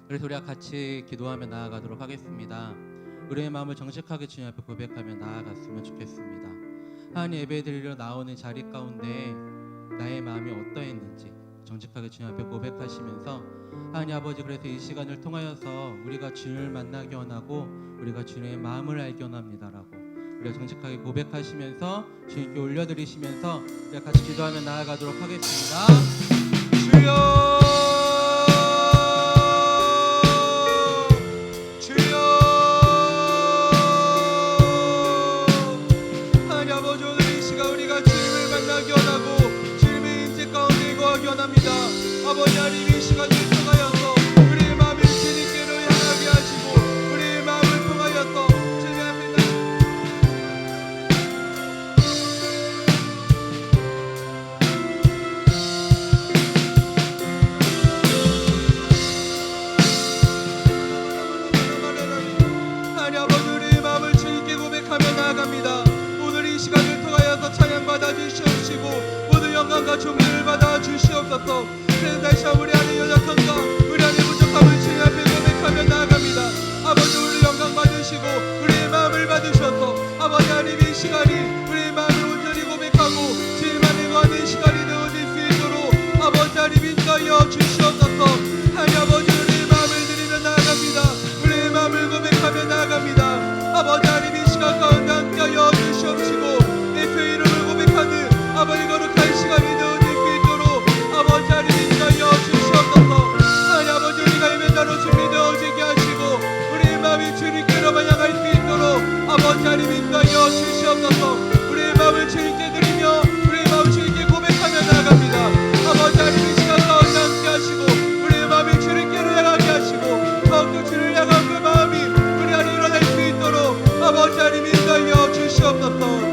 그래서 우리가 같이 기도하며 나아가도록 하겠습니다. 우리의 마음을 정직하게 주님 앞에 고백하며 나아갔으면 좋겠습니다. 하나님, 예배 드리러 나오는 자리 가운데 나의 마음이 어떠했는지 정직하게 주님 앞에 고백하시면서, 하나님 아버지, 그래서 이 시간을 통하여서 우리가 주님을 만나기 원하고 우리가 주님의 마음을 알기 원합니다라고 우리가 정직하게 고백하시면서 주님께 올려드리시면서 우리가 같이 기도하며 나아가도록 하겠습니다. 주여, 아버지 하나님, 이 시간을 통하여서 우리의 마음을 주님께로 향하게 하시고 우리의 마음을 통하여서 주님 앞에 하나님 아버지, 우리의 마음을 주님께 고백하며 나아갑니다. 오늘 이 시간을 통하여서 찬양 받아 주시옵시고 모든 영광과 존귀를 받아 주시옵소서. 다시 우리 안에 연약함과 우리 안에 부족함을 주님 앞에 고백하며 나아갑니다. 아버지, 우리 영광 받으시고 우리의 마음을 받으셔서 아버지 하나님, 이 시간이 우리의 마음을 온전히 고백하고 주님 안에 거하는 시간이 되어질 수 있도록 아버지 하나님 인도하여 주시옵소서. 하나님 아버지, 우리의 마음을 드리며 나아갑니다. 우리의 마음을 고백하며 나아갑니다. 아버지 하나님, 이 시간 가운데 함께하여 주시옵시고 예수의 이름을 고백하는 아버지 거룩한 시간이 되어질 수 있도록 아버지 하나님 인도하여 주시옵소서. 하나님 아버지, 우리가 예배 자로 준비되어지게 하시고 우리의 마음이 주님께로만 향할 수 있도록 아버지 하나님 인도하여 주시옵소서. 우리의 마음을 주님께 드리며 우리의 마음을 주님께 고백하며 나아갑니다. 아버지 하나님, 이 시간 가운데 함께 하시고 우리의 마음이 주님께로 향하게 하시고 더욱더 주를 향한 그 마음이 우리 안에 일어날 수 있도록 아버지 하나님 인도하여 주시옵소서.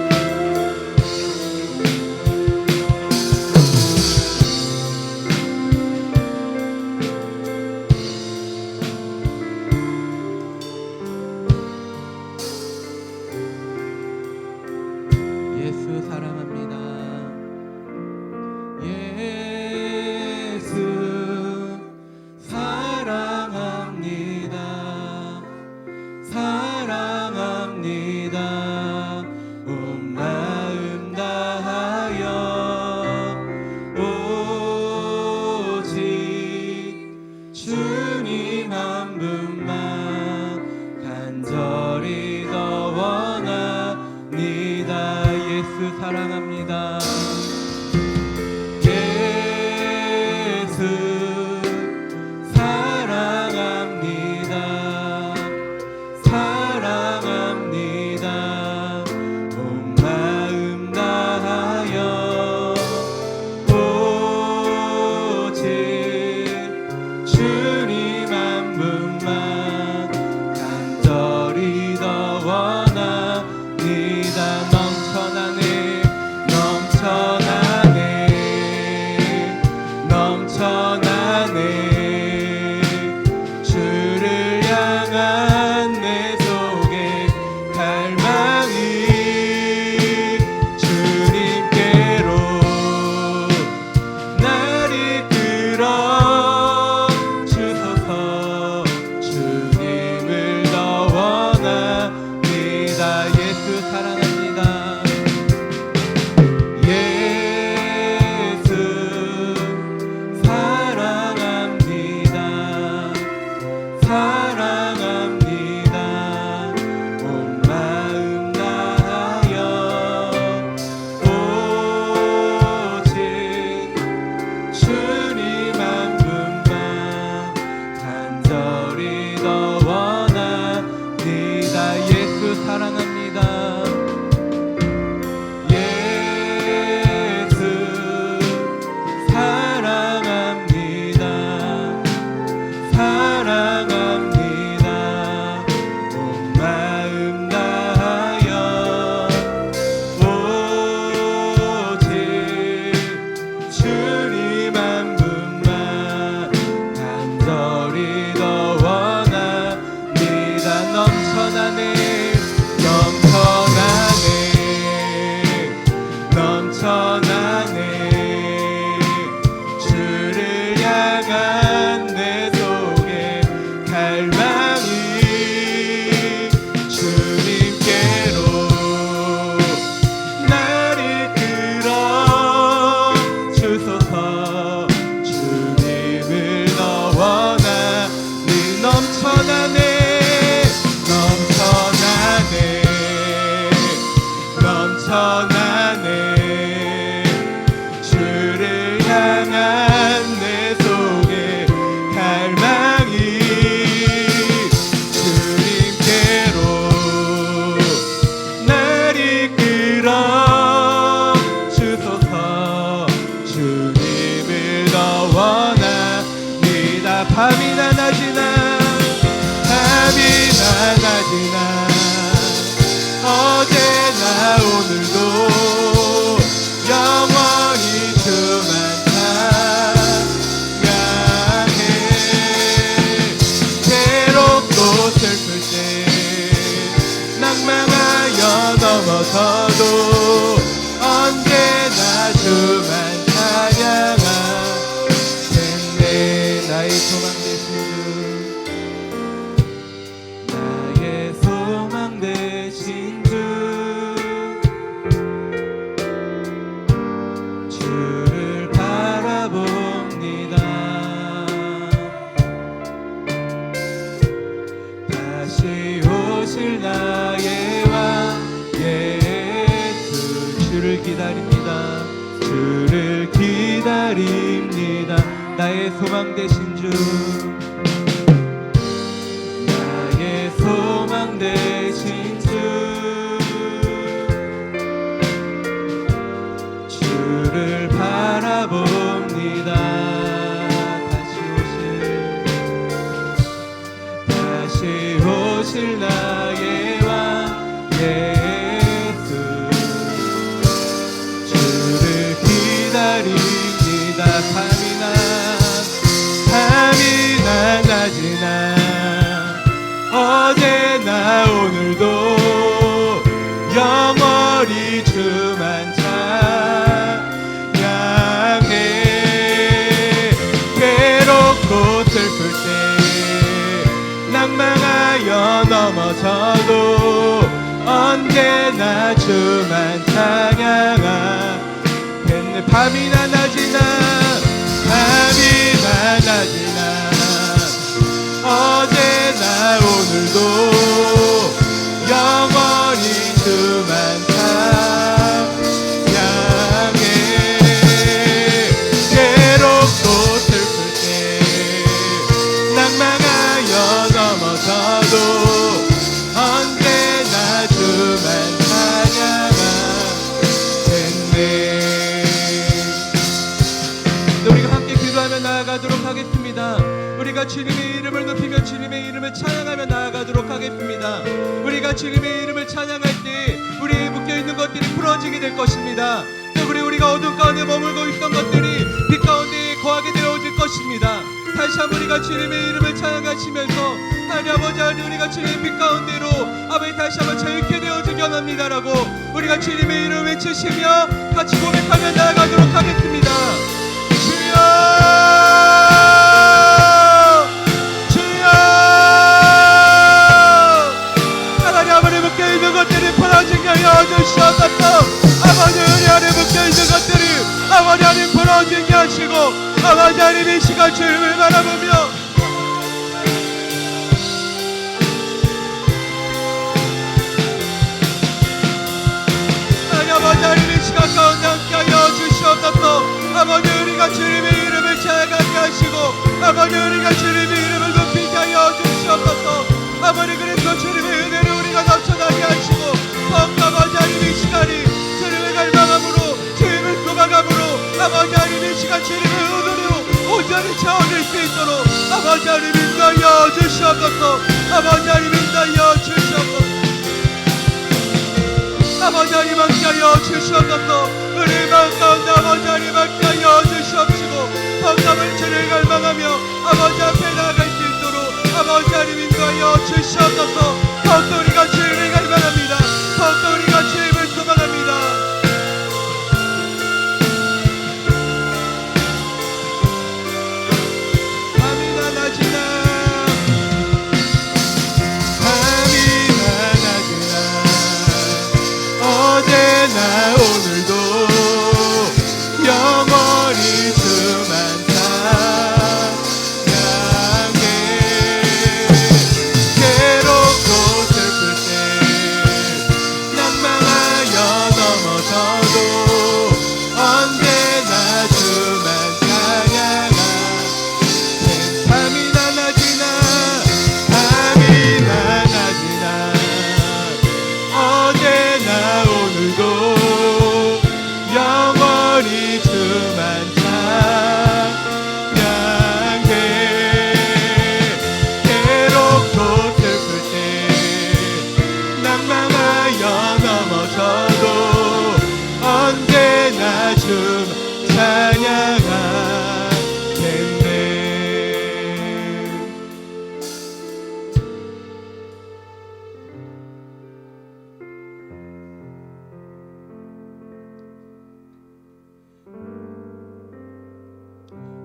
사랑합니다. 예수 사랑합니다. 사랑합니다. 온 마음 다하여 오직 주님 한 분만 간절히 더 원합니다. 넘쳐나네 주를 향한 내 속에 갈망이 주님께로 날 이끌어 주소서. 주님을 더 원합니다. 예수 사랑합니다. 사랑합니다. 밤이나 낮이나 밤이나 낮이나 어제나 오늘도 영원히 주만 찬양해. 괴롭고 슬플 때 낭망하여 넘어서도 언제나 주만 찬양하겠네. 나의 소망 되신 주, 주를 바라봅니다. 다시 오실 나의 왕 예수, 주를 기다립니다. 주를 기다립니다. 나의 소망 되신 주, 나의 소망 되신 주, 주를 바라봅니다. 다시 오실 나의 왕 예수, 주를 기다립니다. 밤이나 낮이나 어제나 오늘도 영원히 주만 찬양해. 괴롭고 슬플 때 낭망하여 넘어져도 언제나 주만 찬양하겠네. 밤이나 낮이나 밤이나 낮이나 어제나 오늘도 영원히 주만 찬양해. 괴롭고 슬플 때 낭망하여 넘어져도 언제나 주만 찬양하겠네. 우리가 함께 기도하며 나아가도록 하겠습니다. 우리가 주님의 이름을 높이며 주님의 이름을 찬양하며 나아가도록 하겠습니다. 우리가 주님의 이름을 찬양할 때 우리의 묶여있는 것들이 풀어지게 될 것입니다. 또 우리가 어둠 가운데 머물고 있던 것들이 빛 가운데 거하게 되어질 것입니다. 다시 한번 우리가 주님의 이름을 찬양하시면서 하나님 아버지, 우리가 주님의 빛 가운데로 아버지 다시 한번 자유케 되어지기 원합니다라고 우리가 주님의 이름을 외치시며 같이 고백하며 나아가도록 하겠습니다. 주여, 주시옵소서. 아버지, 우리 안에 묶여있는 것들이 아버지 하나님 풀어지게 하시고 아버지 하나님 이 시간 주님을 바라보며 아버지 하나님 이 시간 가운데 함께하여 주시옵소서. 아버지, 우리가 주님의 이름을 찬양하게 하시고 아버지 우리가 주님의 이름을 높이게 하여 주시옵소서. 아버지, 그래서 주님의 은혜를 우리가 넘쳐나게 하시고 아버지 하나님 이 시간이 주님을 갈망함으로 주님을 소망함으로 아버지 하나님 이 시간 주님의 은혜로 온전히 채워질 수 있도록 아버지 하나님 인도하여 주시옵소서. 아버지 하나님 인도하여 주시옵소서. 아버지 하나님 함께하여 주시옵소서. 우리 마음 가운데 아버지 하나님 함께하여 주시옵시고 건강을 주를 갈망하며 아버지 앞에 나아갈 수 있도록 아버지 하나님 인도하여 주시옵소서. 더욱더 우리가 주님을 갈망합니다. 더욱더 우리가 주님을 소망합니다. 밤이나 낮이나 밤이나 낮이나 어제나 오늘도 영원히 주만 찬양해. 괴롭고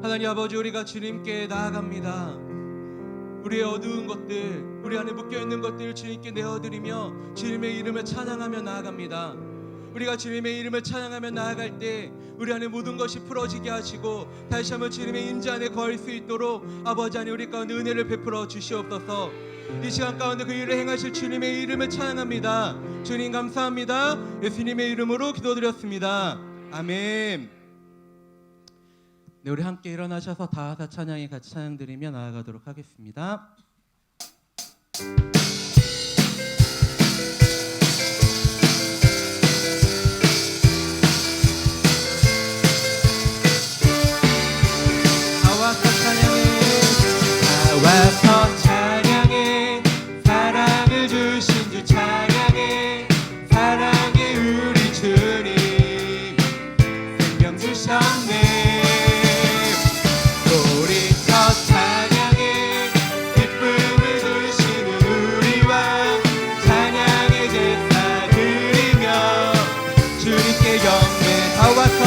하나님 아버지, 우리가 주님께 나아갑니다. 우리의 어두운 것들, 우리 안에 묶여있는 것들을 주님께 내어드리며 주님의 이름을 찬양하며 나아갑니다. 우리가 주님의 이름을 찬양하며 나아갈 때 우리 안에 모든 것이 풀어지게 하시고 다시 한번 주님의 임재 안에 거할 수 있도록 아버지 하나님 우리 가운데 은혜를 베풀어 주시옵소서. 이 시간 가운데 그 일을 행하실 주님의 이름을 찬양합니다. 주님 감사합니다. 예수님의 이름으로 기도드렸습니다. 아멘. 네, 우리 함께 일어나셔서 다하사 찬양에 같이 찬양드리며 나아가도록 하겠습니다. 와서 찬양해, 사랑을 주신 주 찬양해, 사랑해 우리 주님 생명 주셨네. 소리쳐 찬양해, 기쁨을 주시는 우리 왕 찬양의 제사 드리며 주님께 경배. 다 와서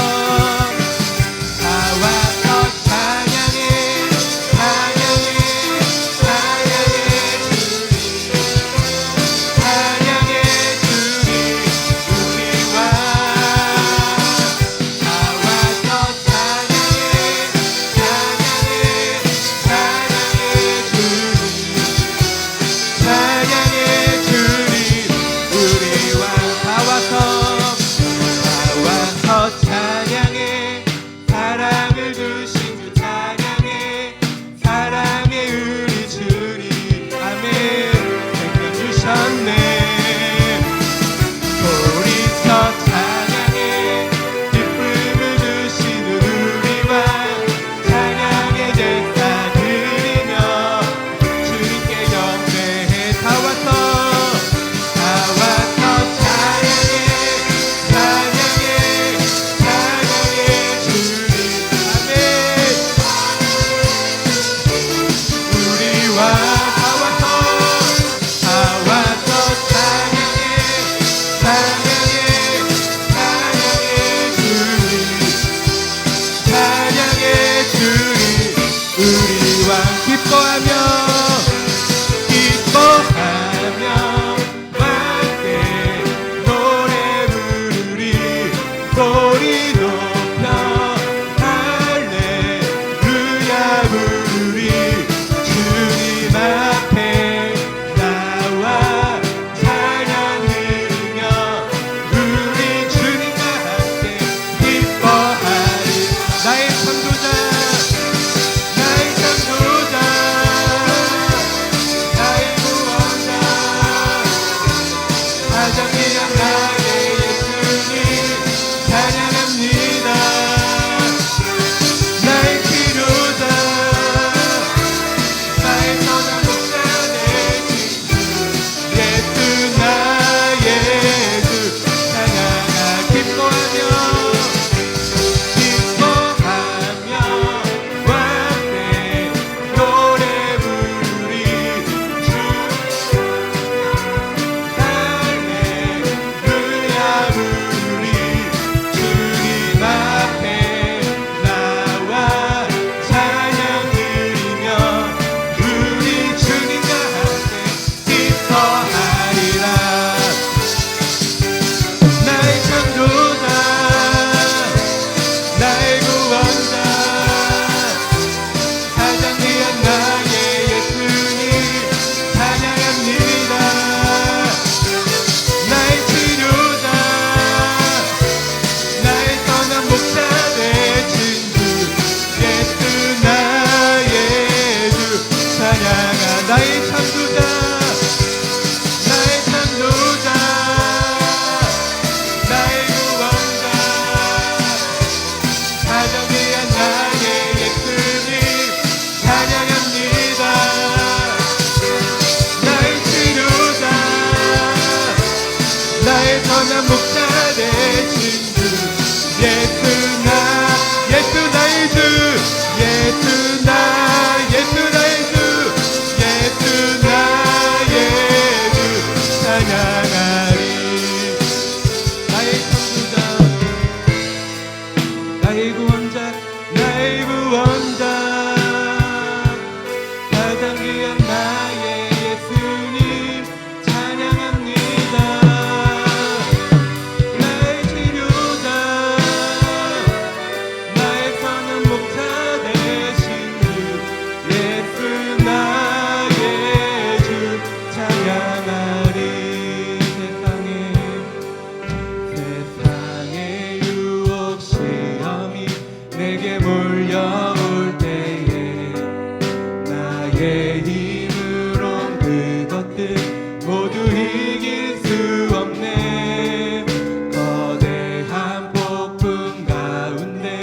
예수 나의 주, 예수 나의 나의 힘으론 그것들 모두 이길 수 없네. 거대한 폭풍 가운데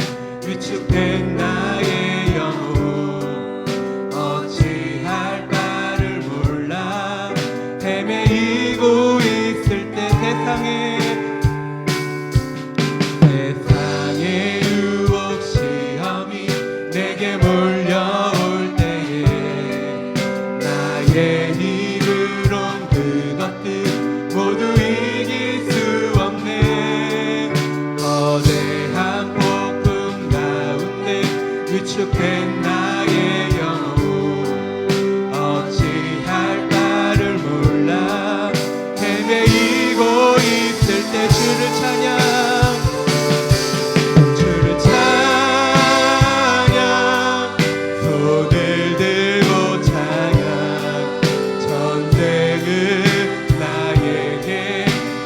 위축된 나의 영혼 어찌할 바를 몰라 헤매이고 있을 때 세상의 유혹 시험이 내게 몰려올 때에 나의 힘으론 그것들 모두 이길 수 없네. 거대한 폭풍 가운데 위축된 나의 영혼 어찌할 바를 몰라 헤매이고 있을 때 주를 찬양 손을 들고 찬양 전쟁은 나에게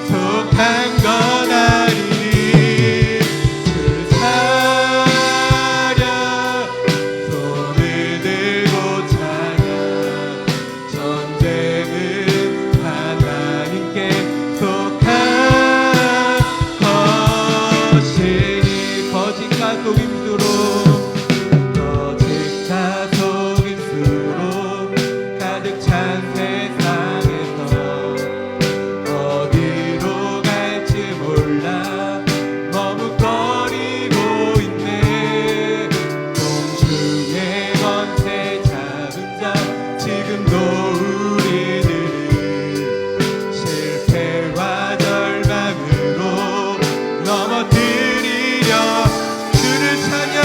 속한 건 아니니 주를 찬양 손을 들고 찬양 전쟁은 하나님께 속한 것이니 거짓과 속임수로 가득 찬 세상에서 어디로 갈지 몰라 머뭇거리고 있네. 공중의 권세 잡은 자 지금도 우리들을 실패와 절망으로 넘어뜨리려 주를 찬양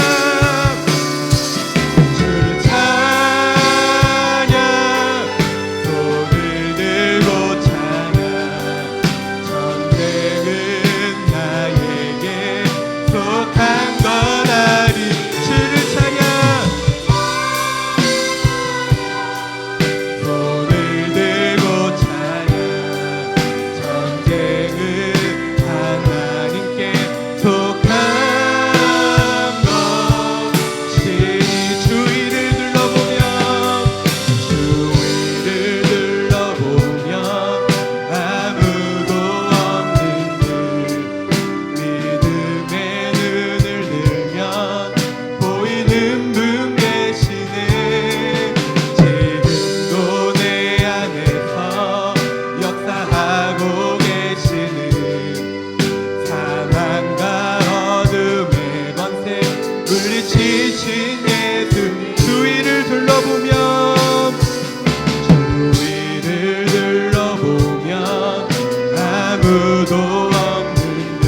물리치신 예수 주위를 둘러보면 아무도 없는 듯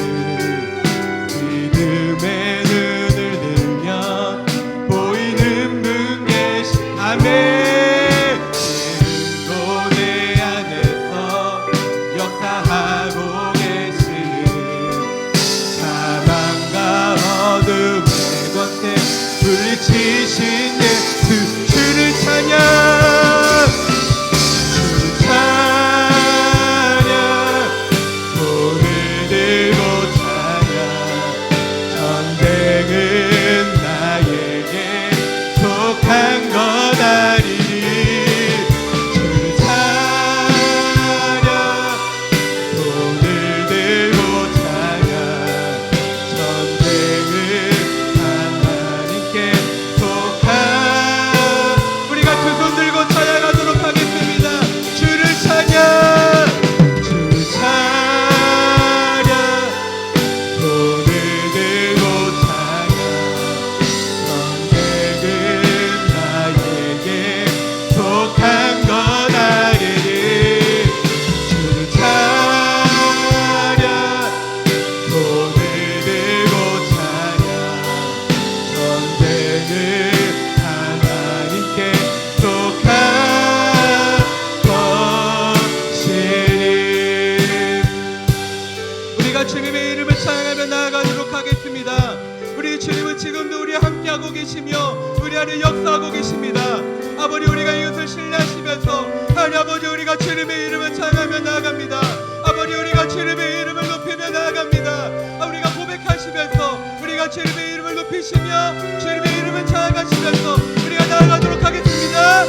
믿음의 눈을 들면 보이는 분 계신 아멘. 지금도 내 안에서 역사하고 계시는 사망과 어둠 물리치신 예수 주를 찬양 주를 찬양 손을 들고 찬양 전쟁은 나에게 속한 것 아니니 주를 찬양 손을 들고 찬양 전쟁은 우리가 두 손 들고 찬양하도록 하겠습니다. 주를 찬양 주를 찬양 손을 들고 찬양 전쟁은 나에게 속한 것 아니니 주를 찬양 손을 들고 찬양 전쟁은 하나님께 속한 것이니 우리가 주님의 이름을 찬양하며 나아가도록 하겠습니다. 우리 주님은 지금도 우리와 함께하고 계시며 우리 안에 역사하고 계십니다. 아버지 우리가 이것을 신뢰하시면서 하나님 아버지 우리가 주님의 이름을 찬양하며 나아갑니다. 아버지 우리가 주님의 이름을 높이며 나아갑니다. 우리가 고백하시면서 우리가 주님의 이름을 높이시며 주님의 이름을 찬양하시면서 우리가 나아가도록 하겠습니다.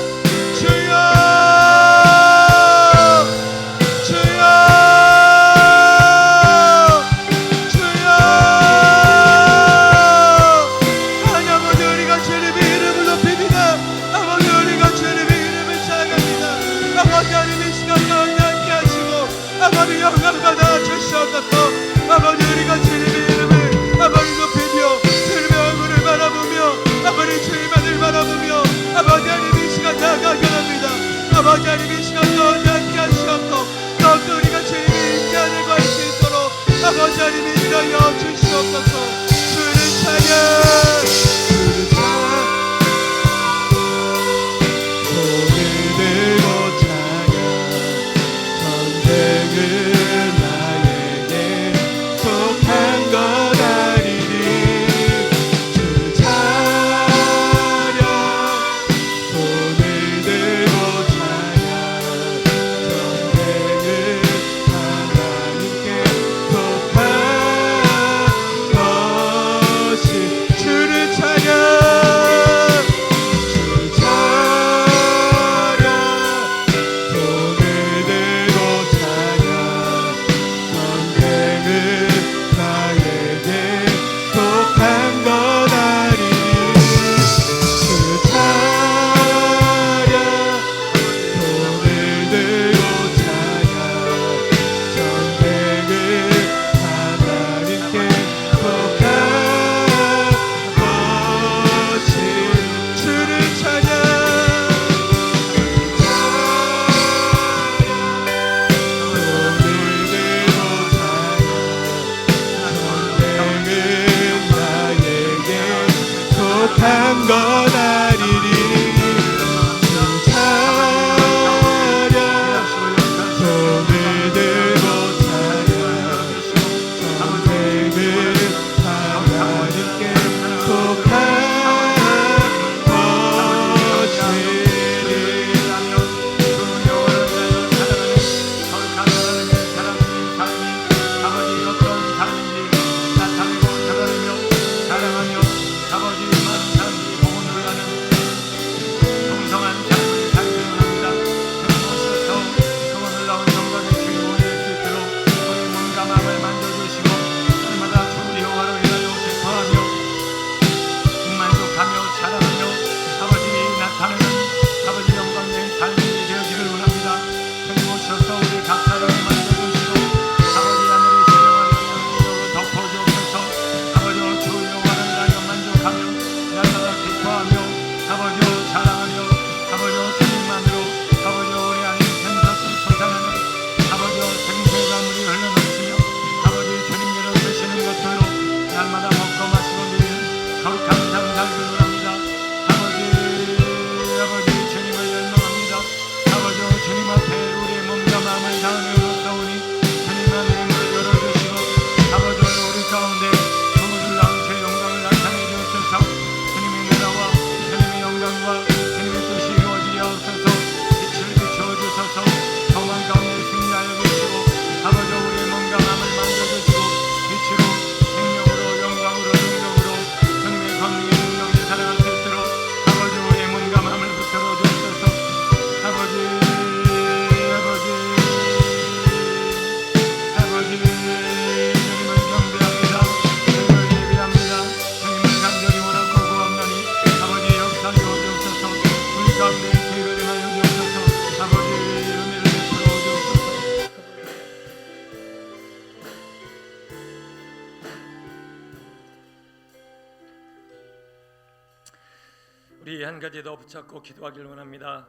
한 가지 더 붙잡고 기도하길 원합니다.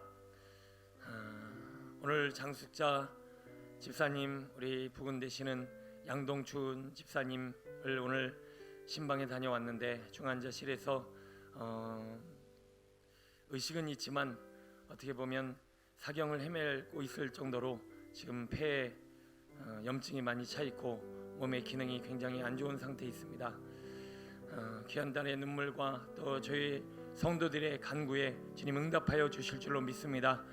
오늘 장숙자 집사님, 우리 부근 되시는 양동춘 집사님을 오늘 신방에 다녀왔는데 중환자실에서 의식은 있지만 어떻게 보면 사경을 헤매고 있을 정도로 지금 폐에 염증이 많이 차 있고 몸의 기능이 굉장히 안 좋은 상태에 있습니다. 귀한 달의 눈물과 또 저희 성도들의 간구에 주님 응답하여 주실 줄로 믿습니다.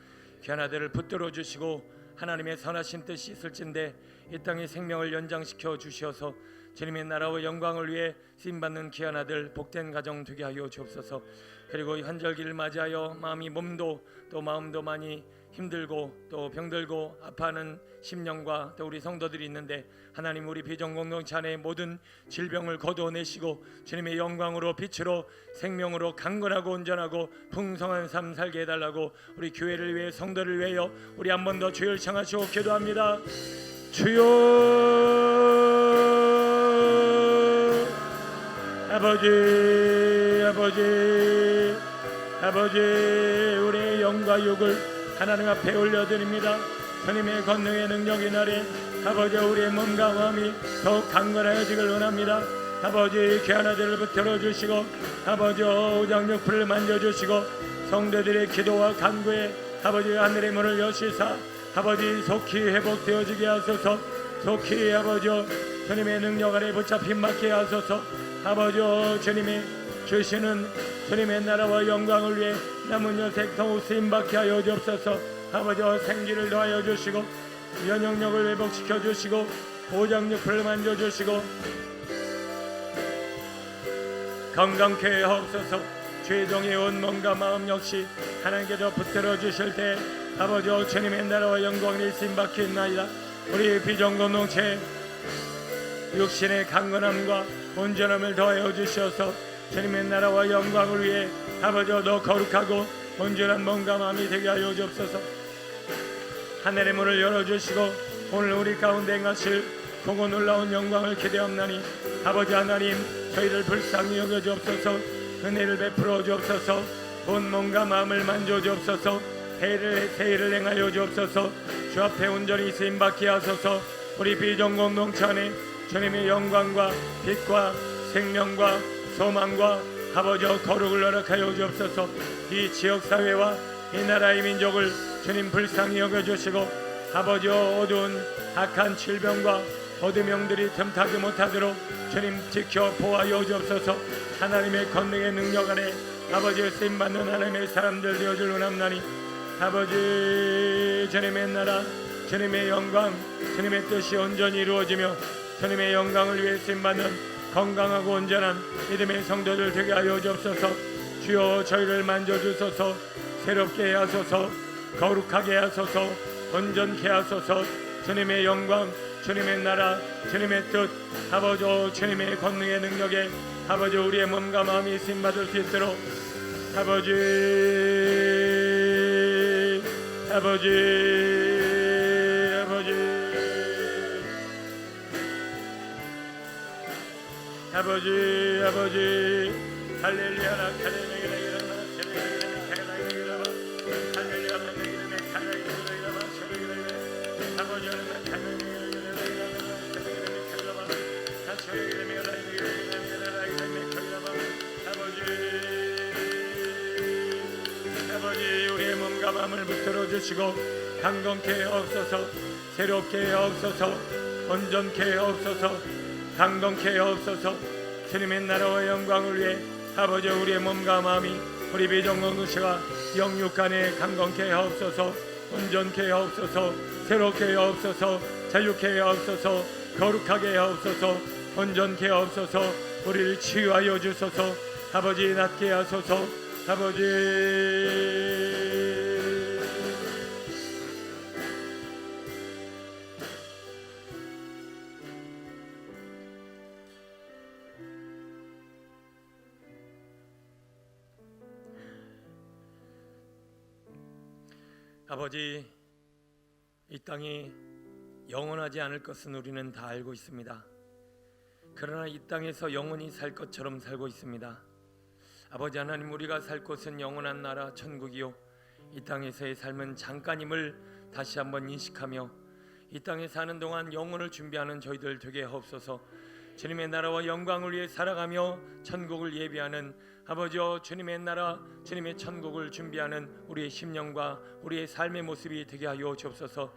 귀한 아들을 붙들어 주시고 하나님의 선하신 뜻이 있을진데 이 땅의 생명을 연장시켜 주시어서 주님의 나라와 영광을 위해 쓰임받는 귀한 아들 복된 가정 되게 하여 주옵소서. 그리고 이 환절기를 맞이하여 몸도 또 마음도 많이 힘들고 또 병들고 아파하는 심령과 또 우리 성도들이 있는데 하나님 우리 비전공동체 안에 모든 질병을 거두어내시고 주님의 영광으로 빛으로 생명으로 강건하고 온전하고 풍성한 삶 살게 해달라고 우리 교회를 위해 성도를 위하여 우리 한 번 더 주를 청하시고 기도합니다. 주여 아버지 우리의 영과 육을 하나님 앞에 올려드립니다. 주님의 권능의 능력이 나래 아버지 우리의 몸과 마음이 더욱 강건하여지길 원합니다. 아버지 귀한 아들을 붙들어 주시고 아버지 오장육부를 만져주시고 성도들의 기도와 간구에 아버지 하늘의 문을 여시사 아버지 속히 회복되어지게 하소서. 속히 아버지 주님의 능력 아래 붙잡힌 받게 하소서. 아버지 주님이 주시는 주님의 나라와 영광을 위해 남은 여생 더욱 쓰임받게 하여 주옵소서. 아버지 생기를 더하여 주시고 면역력을 회복시켜 주시고 오장육부를 만져주시고 건강케 하옵소서. 죄종의 온 몸과 마음 역시 하나님께서 붙들어 주실 때 아버지 주님의 나라와 영광이 쓰임받게 있나이다. 우리 비전공동체 육신의 강건함과 온전함을 더하여 주셔서 주님의 나라와 영광을 위해 아버지 더 거룩하고 온전한 몸과 마음이 되게 하여 주옵소서. 하늘의 문을 열어주시고 오늘 우리 가운데 행하실 보고 놀라운 영광을 기대하옵나니 아버지 하나님 저희를 불쌍히 여겨 주옵소서. 은혜를 베풀어 주옵소서. 온 몸과 마음을 만져 주옵소서. 세일을 행하여 주옵소서. 주 앞에 온전히 쓰임받게 하소서. 우리 비전공동체 안에 주님의 영광과 빛과 생명과 소망과 아버지 거룩을 허락하여 주옵소서. 이 지역사회와 이 나라의 민족을 주님 불쌍히 여겨주시고 아버지 어두운 악한 질병과 어둠 영들이 틈타지 못하도록 주님 지켜 보호하여 주옵소서. 하나님의 권능의 능력 안에 아버지의 쓰임받는 하나님의 사람들 되어줄 원합나니 아버지 주님의 나라 주님의 영광 주님의 뜻이 온전히 이루어지며 주님의 영광을 위해 쓰임받는 건강하고 온전한 믿음의 성도들 되게 하여 주옵소서. 주여 저희를 만져주소서. 새롭게 하소서. 거룩하게 하소서. 온전케 하소서. 주님의 영광 주님의 나라 주님의 뜻 아버지 주님의 권능의 능력에 아버지 우리의 몸과 마음이 쓰임받을 수 있도록 아버지 할렐루야 아버지 우리의 몸과 마음을 붙들어 주시고 강건케 하옵소서. 새롭게 하옵소서. 온전케 하옵소서. 강건케 하옵소서. 주님의 나라와 영광을 위해 아버지 우리의 몸과 마음이 우리 비전공동체가 영육 간에 강건케 하옵소서. 온전케 하옵소서. 새롭게 하옵소서. 자유케 하옵소서. 거룩하게 하옵소서. 온전케 하옵소서. 우리를 치유하여 주소서. 아버지 낫게 하소서. 아버지 아버지 이 땅이 영원하지 않을 것은 우리는 다 알고 있습니다. 그러나 이 땅에서 영원히 살 것처럼 살고 있습니다. 아버지 하나님, 우리가 살 곳은 영원한 나라 천국이요, 이 땅에서의 삶은 잠깐임을 다시 한번 인식하며 이 땅에 사는 동안 영혼을 준비하는 저희들 되게 하옵소서. 주님의 나라와 영광을 위해 살아가며 천국을 예비하는 아버지여, 주님의 나라, 주님의 천국을 준비하는 우리의 심령과 우리의 삶의 모습이 되게 하여 주옵소서.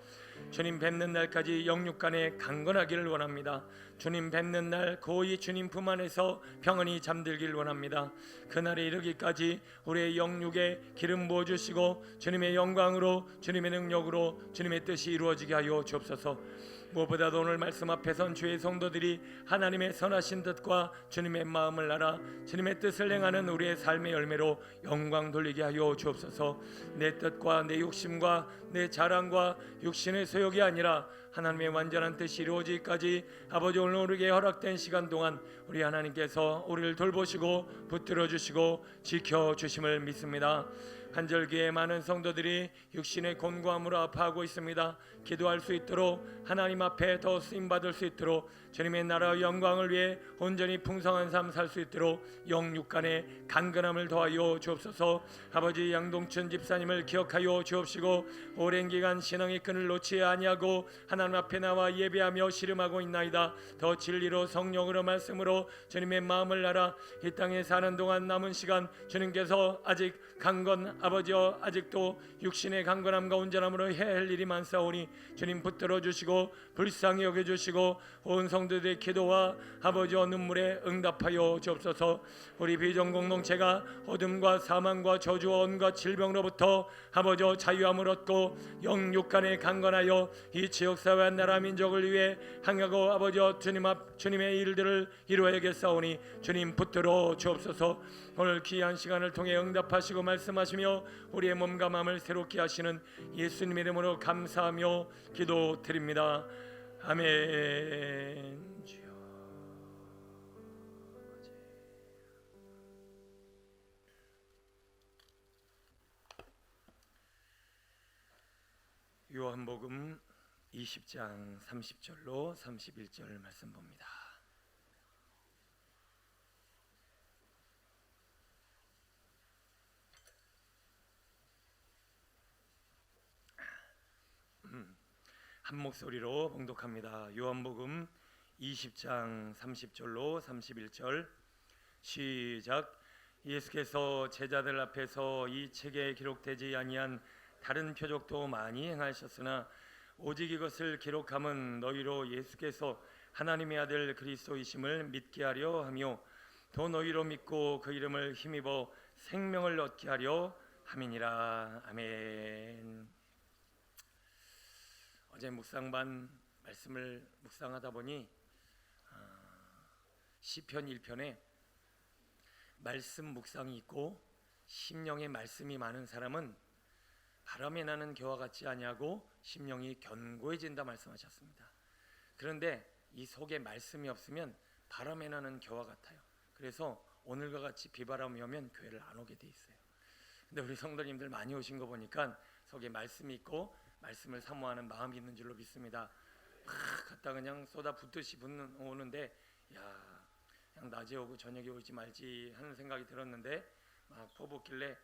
주님 뵙는 날까지 영육간에 강건하기를 원합니다. 주님 뵙는 날 고이 주님 품 안에서 평안히 잠들길 원합니다. 그날에 이르기까지 우리의 영육에 기름 부어주시고 주님의 영광으로, 주님의 능력으로 주님의 뜻이 이루어지게 하여 주옵소서. 무엇보다도 오늘 말씀 앞에 선 주의 성도들이 하나님의 선하신 뜻과 주님의 마음을 알아 주님의 뜻을 행하는 우리의 삶의 열매로 영광 돌리게 하여 주옵소서. 내 뜻과 내 욕심과 내 자랑과 육신의 소욕이 아니라 하나님의 완전한 뜻이 이루어지기까지 아버지 오늘 우리에게 허락된 시간 동안 우리 하나님께서 우리를 돌보시고 붙들어 주시고 지켜 주심을 믿습니다. 한절기에 많은 성도들이 육신의 곤고함으로 아파하고 있습니다. 기도할 수 있도록 하나님 앞에 더 쓰임받을 수 있도록 주님의 나라의 영광을 위해 온전히 풍성한 삶 살 수 있도록 영육간의 간근함을 더하여 주옵소서. 아버지 양동춘 집사님을 기억하여 주옵시고 오랜 기간 신앙의 끈을 놓지 아니하고 하나님 앞에 나와 예배하며 씨름하고 있나이다. 더 진리로 성령으로 말씀으로 주님의 마음을 알아 이 땅에 사는 동안 남은 시간 주님께서 아직 강건 아버지여 아직도 육신의 강건함과 온전함으로 해야 할 일이 많사오니 주님 붙들어 주시고 불쌍히 여겨 주시고 온 성도들의 기도와 아버지와 눈물에 응답하여 주옵소서. 우리 비전 공동체가 어둠과 사망과 저주와 온갖 질병으로부터 아버지와 자유함을 얻고 영육간에 강건하여 이 지역사회와 나라 민족을 위해 항하고 아버지와 주님 앞 주님의 일들을 이루어야겠사오니 주님 붙들어 주옵소서. 오늘 귀한 시간을 통해 응답하시고 말씀하시며 우리의 몸과 마음을 새롭게 하시는 예수님 이름으로 감사하며 기도드립니다. 아멘. 주여. 요한복음 20장 30절로 31절 말씀 봅니다. 한 목소리로 봉독합니다. 요한복음 20장 30절로 31절 시작. 예수께서 제자들 앞에서 이 책에 기록되지 아니한 다른 표적도 많이 행하셨으나 오직 이것을 기록함은 너희로 예수께서 하나님의 아들 그리스도이심을 믿게 하려 하며 또 너희로 믿고 그 이름을 힘입어 생명을 얻게 하려 함이니라. 아멘. 어제 묵상반 말씀을 묵상하다 보니 시편 1편에 말씀 묵상이 있고 심령에 말씀이 많은 사람은 바람에 나는 겨와 같지 아니하고 심령이 견고해진다 말씀하셨습니다. 그런데 이 속에 말씀이 없으면 바람에 나는 겨와 같아요. 그래서 오늘과 같이 비바람이 오면 교회를 안 오게 돼 있어요. 근데 우리 성도님들 많이 오신 거 보니까 속에 말씀이 있고 말씀을 사모하는 마음이 있는 줄로 믿습니다. 막 갔다 그냥 쏟아 붓듯이 오는데 야, 그냥 낮에 오고 저녁에 오지 말지 하는 생각이 들었는데 막 퍼붓길래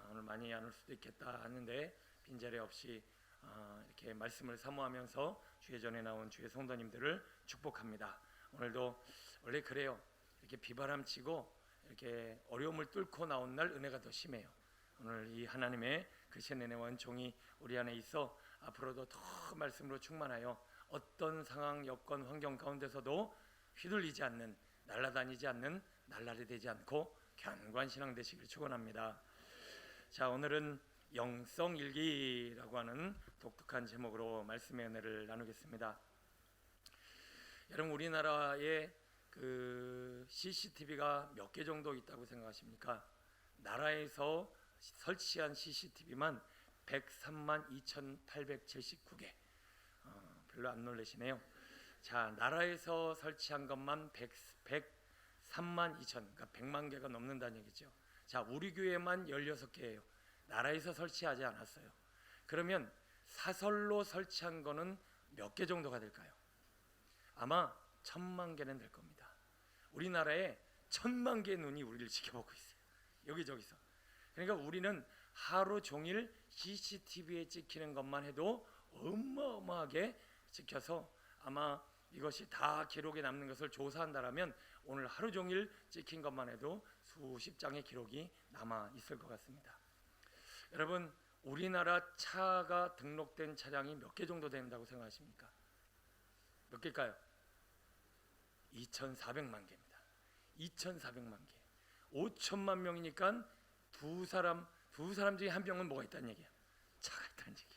오늘 많이 안 올 수도 있겠다 하는데 빈자리 없이 이렇게 말씀을 사모하면서 주의 전에 나온 주의 성도님들을 축복합니다. 오늘도 원래 그래요. 이렇게 비바람치고 이렇게 어려움을 뚫고 나온 날 은혜가 더 심해요. 오늘 이 하나님의 크신 은혜 원총이 우리 안에 있어 앞으로도 더 말씀으로 충만하여 어떤 상황, 여건, 환경 가운데서도 휘둘리지 않는, 날아다니지 않는, 날라리 되지 않고 견고한 신앙 되시길 축원합니다. 자, 오늘은 영성일기라고 하는 독특한 제목으로 말씀의 은혜를 나누겠습니다. 여러분, 우리나라에 그 CCTV가 몇 개 정도 있다고 생각하십니까? 나라에서 설치한 CCTV만 103만 2,879개. 별로 안 놀라시네요. 자, 나라에서 설치한 것만 103만 2천, 그러니까 100만 개가 넘는다는 얘기죠. 자, 우리 교회만 16개예요. 나라에서 설치하지 않았어요. 그러면 사설로 설치한 거는 몇 개 정도가 될까요? 아마 1,000만 개는 될 겁니다. 우리나라에 1,000만 개의 눈이 우리를 지켜보고 있어요. 여기저기서. 그러니까 우리는 하루 종일 CCTV에 찍히는 것만 해도 어마어마하게 찍혀서 아마 이것이 다 기록에 남는 것을 조사한다라면 오늘 하루 종일 찍힌 것만 해도 수십 장의 기록이 남아 있을 것 같습니다. 여러분, 우리나라 차가 등록된 차량이 몇 개 정도 된다고 생각하십니까? 몇 개일까요? 2,400만 개입니다. 2,400만 개. 5천만 명이니까 두 사람 중에 한 명은 뭐가 있다는 얘기야? 차가 있다는 얘기야.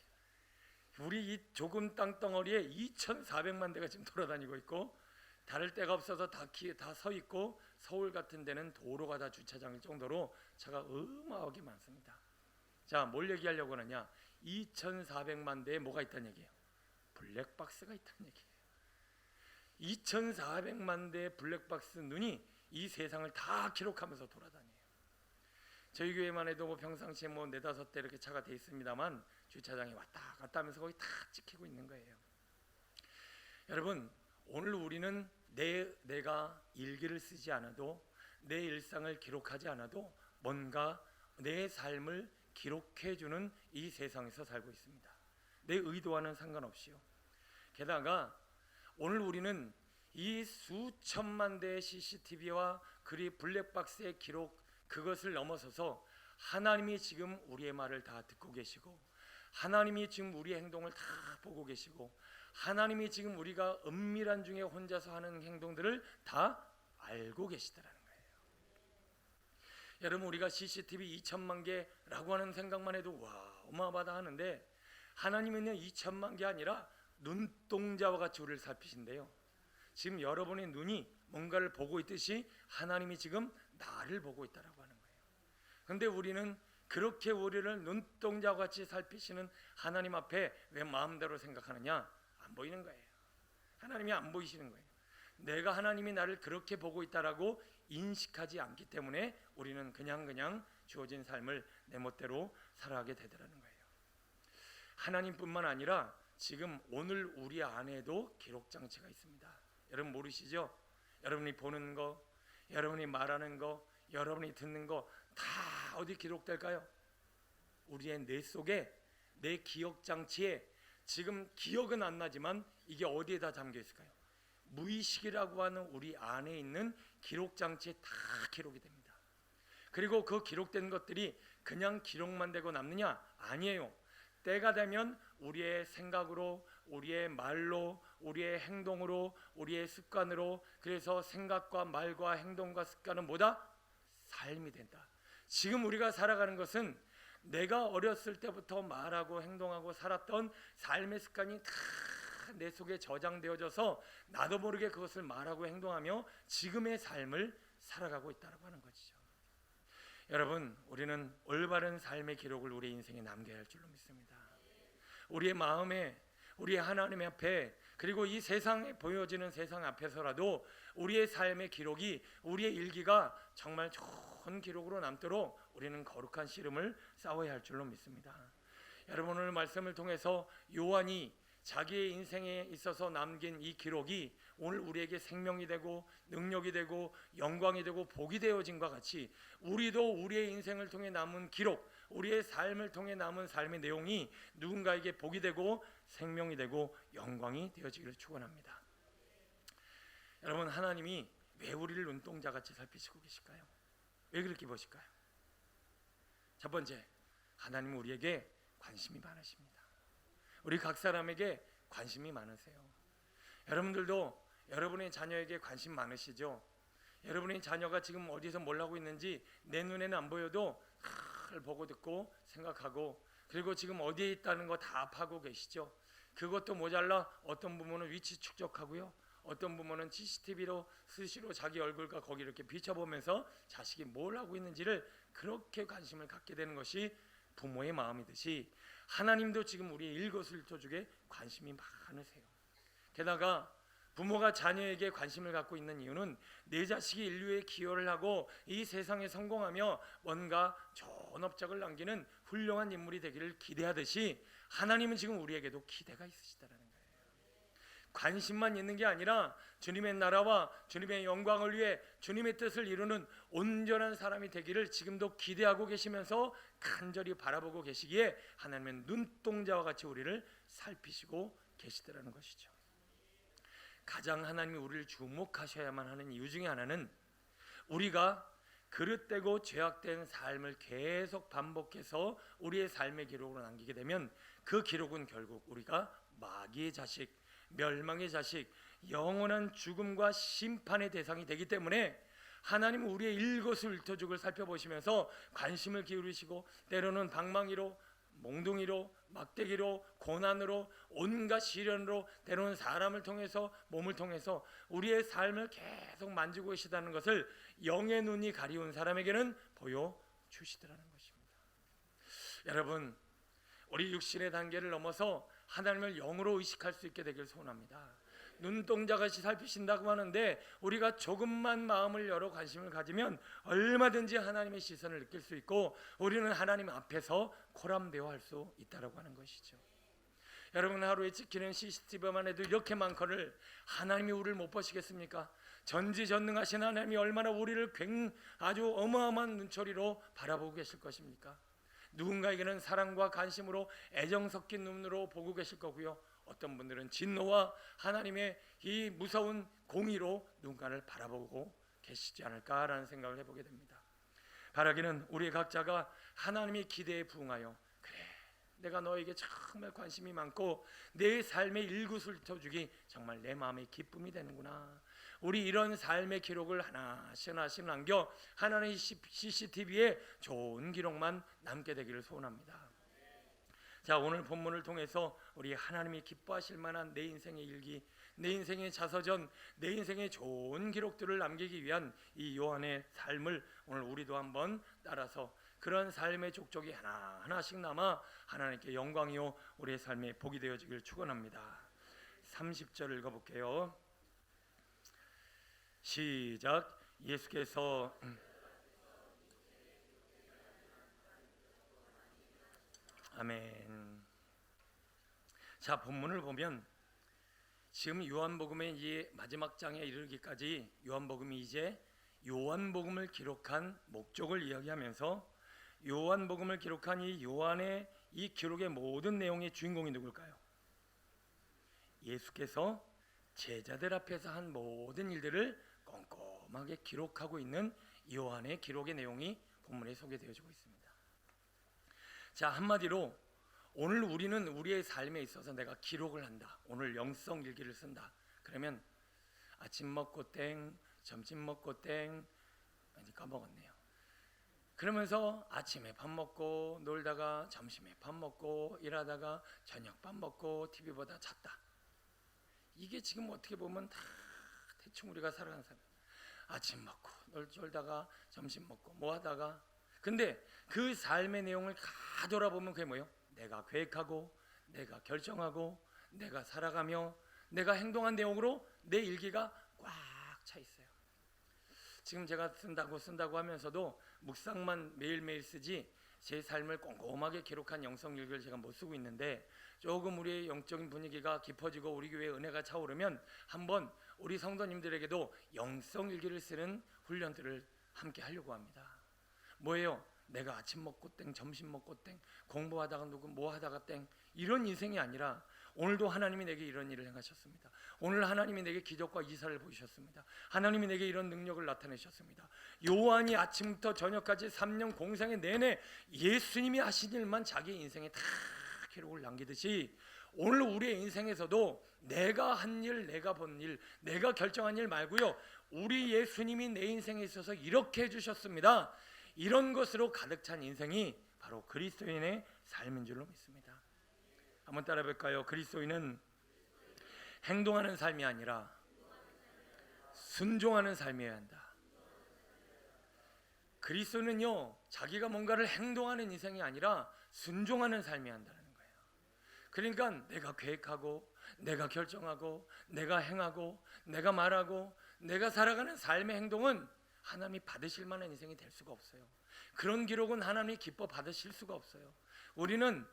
우리 이 좁은 땅덩어리에 2,400만 대가 지금 돌아다니고 있고 다를 데가 없어서 다 서 있고 서울 같은 데는 도로가 다 주차장일 정도로 차가 어마어마하게 많습니다. 자, 뭘 얘기하려고 하느냐? 2,400만 대에 뭐가 있다는 얘기예요? 블랙박스가 있다는 얘기예요. 2,400만 대의 블랙박스 눈이 이 세상을 다 기록하면서 돌아다녀요. 저희 교회만 해도 뭐 평상시에 뭐 4-5대 이렇게 차가 돼 있습니다만 주차장에 왔다 갔다 하면서 거기 다 찍히고 있는 거예요. 여러분, 오늘 우리는 내가 일기를 쓰지 않아도 내 일상을 기록하지 않아도 뭔가 내 삶을 기록해주는 이 세상에서 살고 있습니다. 내 의도와는 상관없이요. 게다가 오늘 우리는 이 수천만 대의 CCTV와 그리 블랙박스의 기록, 그것을 넘어서서 하나님이 지금 우리의 말을 다 듣고 계시고 하나님이 지금 우리의 행동을 다 보고 계시고 하나님이 지금 우리가 은밀한 중에 혼자서 하는 행동들을 다 알고 계시더라는 거예요. 여러분, 우리가 CCTV 2천만 개라고 하는 생각만 해도 와, 어마어마하다 하는데 하나님은요 2천만 개 아니라 눈동자와 같이 우리를 살피신대요. 지금 여러분의 눈이 뭔가를 보고 있듯이 하나님이 지금 나를 보고 있다라고 하는 거예요. 그런데 우리는 그렇게 우리를 눈동자와 같이 살피시는 하나님 앞에 왜 마음대로 생각하느냐? 안 보이는 거예요. 하나님이 안 보이시는 거예요. 내가 하나님이 나를 그렇게 보고 있다라고 인식하지 않기 때문에 우리는 그냥 주어진 삶을 내 멋대로 살아가게 되더라는 거예요. 하나님뿐만 아니라 지금 오늘 우리 안에도 기록 장치가 있습니다. 여러분 모르시죠? 여러분이 보는 거, 여러분이 말하는 거, 여러분이 듣는 거 다 어디 기록될까요? 우리의 뇌 속에, 내 기억 장치에 지금 기억은 안 나지만 이게 어디에다 잠겨 있을까요? 무의식이라고 하는 우리 안에 있는 기록 장치에 다 기록이 됩니다. 그리고 그 기록된 것들이 그냥 기록만 되고 남느냐? 아니에요. 때가 되면 우리의 생각으로, 우리의 말로, 우리의 행동으로, 우리의 습관으로, 그래서 생각과 말과 행동과 습관은 뭐다? 삶이 된다. 지금 우리가 살아가는 것은 내가 어렸을 때부터 말하고 행동하고 살았던 삶의 습관이 다 내 속에 저장되어져서 나도 모르게 그것을 말하고 행동하며 지금의 삶을 살아가고 있다고 하는 것이죠. 여러분, 우리는 올바른 삶의 기록을 우리 인생에 남겨야 할 줄로 믿습니다. 우리의 마음에, 우리의 하나님 앞에, 그리고 이 세상에 보여지는 세상 앞에서라도 우리의 삶의 기록이, 우리의 일기가 정말 좋은 기록으로 남도록 우리는 거룩한 씨름을 싸워야 할 줄로 믿습니다. 여러분, 오늘 말씀을 통해서 요한이 자기의 인생에 있어서 남긴 이 기록이 오늘 우리에게 생명이 되고 능력이 되고 영광이 되고 복이 되어진과 같이 우리도 우리의 인생을 통해 남은 기록, 우리의 삶을 통해 남은 삶의 내용이 누군가에게 복이 되고 생명이 되고 영광이 되어지기를 축원합니다. 여러분, 하나님이 왜 우리를 눈동자같이 살피시고 계실까요? 왜 그렇게 보실까요? 첫 번째, 하나님은 우리에게 관심이 많으십니다. 우리 각 사람에게 관심이 많으세요. 여러분들도 여러분의 자녀에게 관심 많으시죠? 여러분의 자녀가 지금 어디서 뭘 하고 있는지 내 눈에는 안 보여도 다 보고 듣고 생각하고, 그리고 지금 어디에 있다는 거 다 파고 계시죠? 그것도 모자라 어떤 부모는 위치 축적하고요, 어떤 부모는 CCTV로 수시로 자기 얼굴과 거기 이렇게 비춰보면서 자식이 뭘 하고 있는지를 그렇게 관심을 갖게 되는 것이 부모의 마음이듯이 하나님도 지금 우리의 일거수일투족에 관심이 많으세요. 게다가 부모가 자녀에게 관심을 갖고 있는 이유는 내 자식이 인류에 기여를 하고 이 세상에 성공하며 뭔가 좋은 업적을 남기는 훌륭한 인물이 되기를 기대하듯이 하나님은 지금 우리에게도 기대가 있으시다는 거예요. 관심만 있는 게 아니라 주님의 나라와 주님의 영광을 위해 주님의 뜻을 이루는 온전한 사람이 되기를 지금도 기대하고 계시면서 간절히 바라보고 계시기에 하나님의 눈동자와 같이 우리를 살피시고 계시더라는 것이죠. 가장 하나님이 우리를 주목하셔야만 하는 이유 중에 하나는 우리가 그릇되고 죄악된 삶을 계속 반복해서 우리의 삶의 기록으로 남기게 되면 그 기록은 결국 우리가 마귀의 자식, 멸망의 자식, 영원한 죽음과 심판의 대상이 되기 때문에 하나님은 우리의 일거수일투족을 살펴보시면서 관심을 기울이시고 때로는 방망이로, 몽둥이로, 막대기로, 고난으로, 온갖 시련으로, 때로는 사람을 통해서, 몸을 통해서 우리의 삶을 계속 만지고 계시다는 것을 영의 눈이 가리운 사람에게는 보여주시더라는 것입니다. 여러분, 우리 육신의 단계를 넘어서 하나님을 영으로 의식할 수 있게 되길 소원합니다. 눈동자같이 살피신다고 하는데 우리가 조금만 마음을 열어 관심을 가지면 얼마든지 하나님의 시선을 느낄 수 있고 우리는 하나님 앞에서 코람대어할 수 있다라고 하는 것이죠. 여러분, 하루에 찍히는 CCTV만 해도 이렇게 많거늘 하나님이 우리를 못 보시겠습니까? 전지전능하신 하나님이 얼마나 우리를 아주 어마어마한 눈초리로 바라보고 계실 것입니까? 누군가에게는 사랑과 관심으로 애정 섞인 눈으로 보고 계실 거고요, 어떤 분들은 진노와 하나님의 이 무서운 공의로 누군가를 바라보고 계시지 않을까라는 생각을 해보게 됩니다. 바라기는 우리 각자가 하나님의 기대에 부응하여, 그래, 내가 너에게 정말 관심이 많고 내 삶의 일구슬터주기 정말 내 마음의 기쁨이 되는구나, 우리 이런 삶의 기록을 하나씩 하나씩 남겨 하나님의 CCTV에 좋은 기록만 남게 되기를 소원합니다. 자, 오늘 본문을 통해서 우리 하나님이 기뻐하실 만한 내 인생의 일기, 내 인생의 자서전, 내 인생의 좋은 기록들을 남기기 위한 이 요한의 삶을 오늘 우리도 한번 따라서 그런 삶의 족적이 하나하나씩 남아 하나님께 영광이요 우리의 삶에 복이 되어지길 축원합니다. 30절 읽어볼게요. 시작. 예수께서 아멘. 자, 본문을 보면 지금 요한복음의 이 마지막 장에 이르기까지 요한복음이 이제 요한복음을 기록한 목적을 이야기하면서 요한복음을 기록한 이 요한의 이 기록의 모든 내용의 주인공이 누굴까요? 예수께서 제자들 앞에서 한 모든 일들을 꼼꼼하게 기록하고 있는 요한의 기록의 내용이 본문에 소개되어지고 있습니다. 자, 한마디로 오늘 우리는 우리의 삶에 있어서 내가 기록을 한다, 오늘 영성 일기를 쓴다. 그러면 아침 먹고 땡, 점심 먹고 땡, 이제 까먹었네요. 그러면서 아침에 밥 먹고 놀다가 점심에 밥 먹고 일하다가 저녁 밥 먹고 TV 보다 잤다. 이게 지금 어떻게 보면 다 대충 우리가 살아가는 삶. 아침 먹고 놀다가 점심 먹고 뭐 하다가, 근데 그 삶의 내용을 다 돌아보면 그게 뭐예요? 내가 계획하고 내가 결정하고 내가 살아가며 내가 행동한 내용으로 내 일기가 꽉 차 있어요. 지금 제가 쓴다고 하면서도 묵상만 매일매일 쓰지 제 삶을 꼼꼼하게 기록한 영성 일기를 제가 못 쓰고 있는데, 조금 우리의 영적인 분위기가 깊어지고 우리 교회에 은혜가 차오르면 한번 우리 성도님들에게도 영성 일기를 쓰는 훈련들을 함께 하려고 합니다. 뭐예요? 내가 아침 먹고 땡, 점심 먹고 땡, 공부하다가 누구 뭐 하다가 땡, 이런 인생이 아니라 오늘도 하나님이 내게 이런 일을 행하셨습니다. 오늘 하나님이 내게 기적과 이사를 보이셨습니다. 하나님이 내게 이런 능력을 나타내셨습니다. 요한이 아침부터 저녁까지 3년 공생의 내내 예수님이 하신 일만 자기 인생에 다 기록을 남기듯이 오늘 우리의 인생에서도 내가 한 일, 내가 본 일, 내가 결정한 일 말고요, 우리 예수님이 내 인생에 있어서 이렇게 해주셨습니다, 이런 것으로 가득 찬 인생이 바로 그리스도인의 삶인 줄로 믿습니다. 한번 따라 볼까요? 그리스도인은 행동하는 삶이 아니라 순종하는 삶이어야 한다. 그리스도는요, 자기가 뭔가를 행동하는 인생이 아니라 순종하는 삶이 한다는 거예요. 그러니까 내가 계획하고 내가 결정하고 내가 행하고 내가 말하고 내가 살아가는 삶의 행동은 하나님이 받으실 만한 인생이 될 수가 없어요. 그런 기록은 하나님이 기뻐 받으실 수가 없어요. 우리는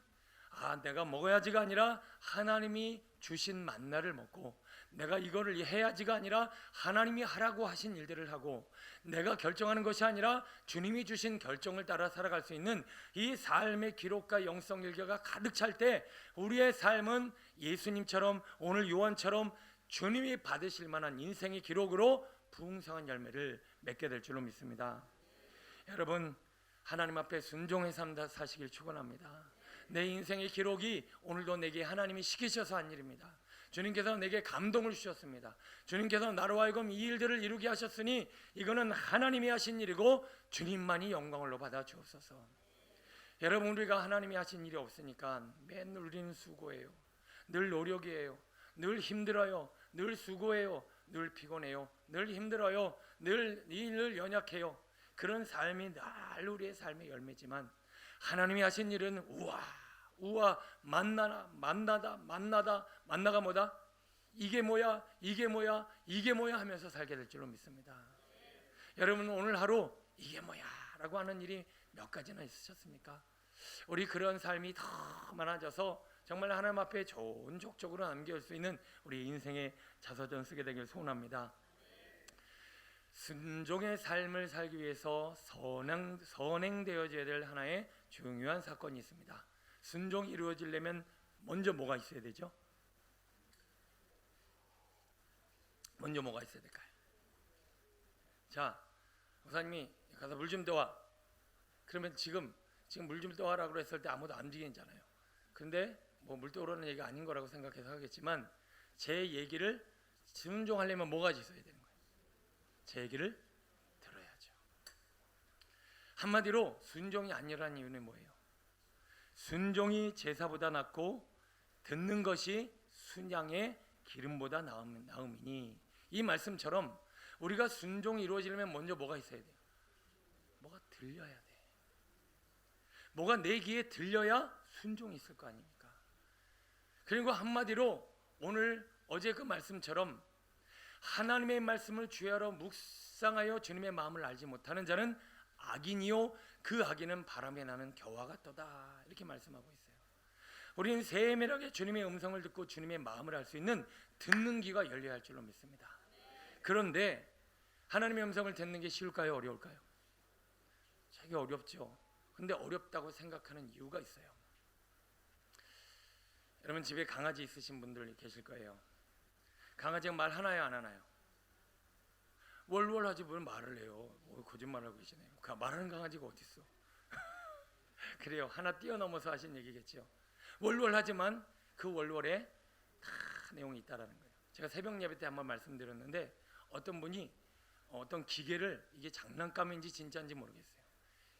내가 먹어야지가 아니라 하나님이 주신 만나를 먹고, 내가 이거를 해야지가 아니라 하나님이 하라고 하신 일들을 하고, 내가 결정하는 것이 아니라 주님이 주신 결정을 따라 살아갈 수 있는 이 삶의 기록과 영성 일기가 가득 찰 때 우리의 삶은 예수님처럼, 오늘 요한처럼 주님이 받으실 만한 인생의 기록으로 풍성한 열매를 맺게 될 줄로 믿습니다. 여러분, 하나님 앞에 순종의 삶 사시길 축원합니다. 내 인생의 기록이 오늘도 내게 하나님이 시키셔서 한 일입니다. 주님께서 내게 감동을 주셨습니다. 주님께서 나로 하여금 이 일들을 이루게 하셨으니 이거는 하나님이 하신 일이고 주님만이 영광을 받아 주옵소서. 여러분, 우리가 하나님이 하신 일이 없으니까 맨날 우리는 수고해요. 늘 노력이에요. 늘 힘들어요. 늘 수고해요. 늘 피곤해요. 늘 힘들어요. 늘 연약해요. 그런 삶이 늘 우리의 삶의 열매지만, 하나님이 하신 일은 우와 만나가 뭐다? 이게 뭐야 하면서 살게 될 줄로 믿습니다. 여러분, 오늘 하루 이게 뭐야 라고 하는 일이 몇 가지나 있으셨습니까? 우리 그런 삶이 더 많아져서 정말 하나님 앞에 좋은 족적으로 남길 수 있는 우리 인생의 자서전 쓰게 되길 소원합니다. 순종의 삶을 살기 위해서 선행되어져야 될 하나의 중요한 사건이 있습니다. 순종이 이루어지려면 먼저 뭐가 있어야 되죠? 먼저 뭐가 있어야 될까요? 자, 목사님이 가서 물 좀 떠와. 그러면 지금 물 좀 떠와라고 했을 때 아무도 안 움직이잖아요. 그런데 뭐 물 떠오르는 얘기가 아닌 거라고 생각해서 하겠지만, 제 얘기를 순종하려면 뭐가 있어야 되는 거예요? 제 얘기를 들어야죠. 한마디로 순종이 아니라는 이유는 뭐예요? 순종이 제사보다 낫고 듣는 것이 순양의 기름보다 나음이니, 이 말씀처럼 우리가 순종이 이루어지려면 먼저 뭐가 있어야 돼요? 뭐가 들려야 돼. 뭐가 내 귀에 들려야 순종이 있을 거 아닙니까? 그리고 한마디로 오늘 어제 그 말씀처럼 하나님의 말씀을 주야로 묵상하여 주님의 마음을 알지 못하는 자는 악인이요 그 악인은 바람에 나는 겨와 같도다, 이렇게 말씀하고 있어요. 우리는 세밀하게 주님의 음성을 듣고 주님의 마음을 알 수 있는 듣는 귀가 열려야 할 줄로 믿습니다. 그런데 하나님의 음성을 듣는 게 쉬울까요? 어려울까요? 되게 어렵죠. 근데 어렵다고 생각하는 이유가 있어요. 여러분, 집에 강아지 있으신 분들 계실 거예요. 강아지가 말 하나요, 안 하나요? 월월하지 뭘 말을 해요. 거짓말하고 계시네요. 말하는 강아지가 어디 있어? 그래요. 하나 뛰어넘어서 하신 얘기겠죠. 월월하지만 그 월월에 다 내용이 있다라는 거예요. 제가 새벽 예배 때 한번 말씀드렸는데, 어떤 분이 어떤 기계를, 이게 장난감인지 진짜인지 모르겠어요.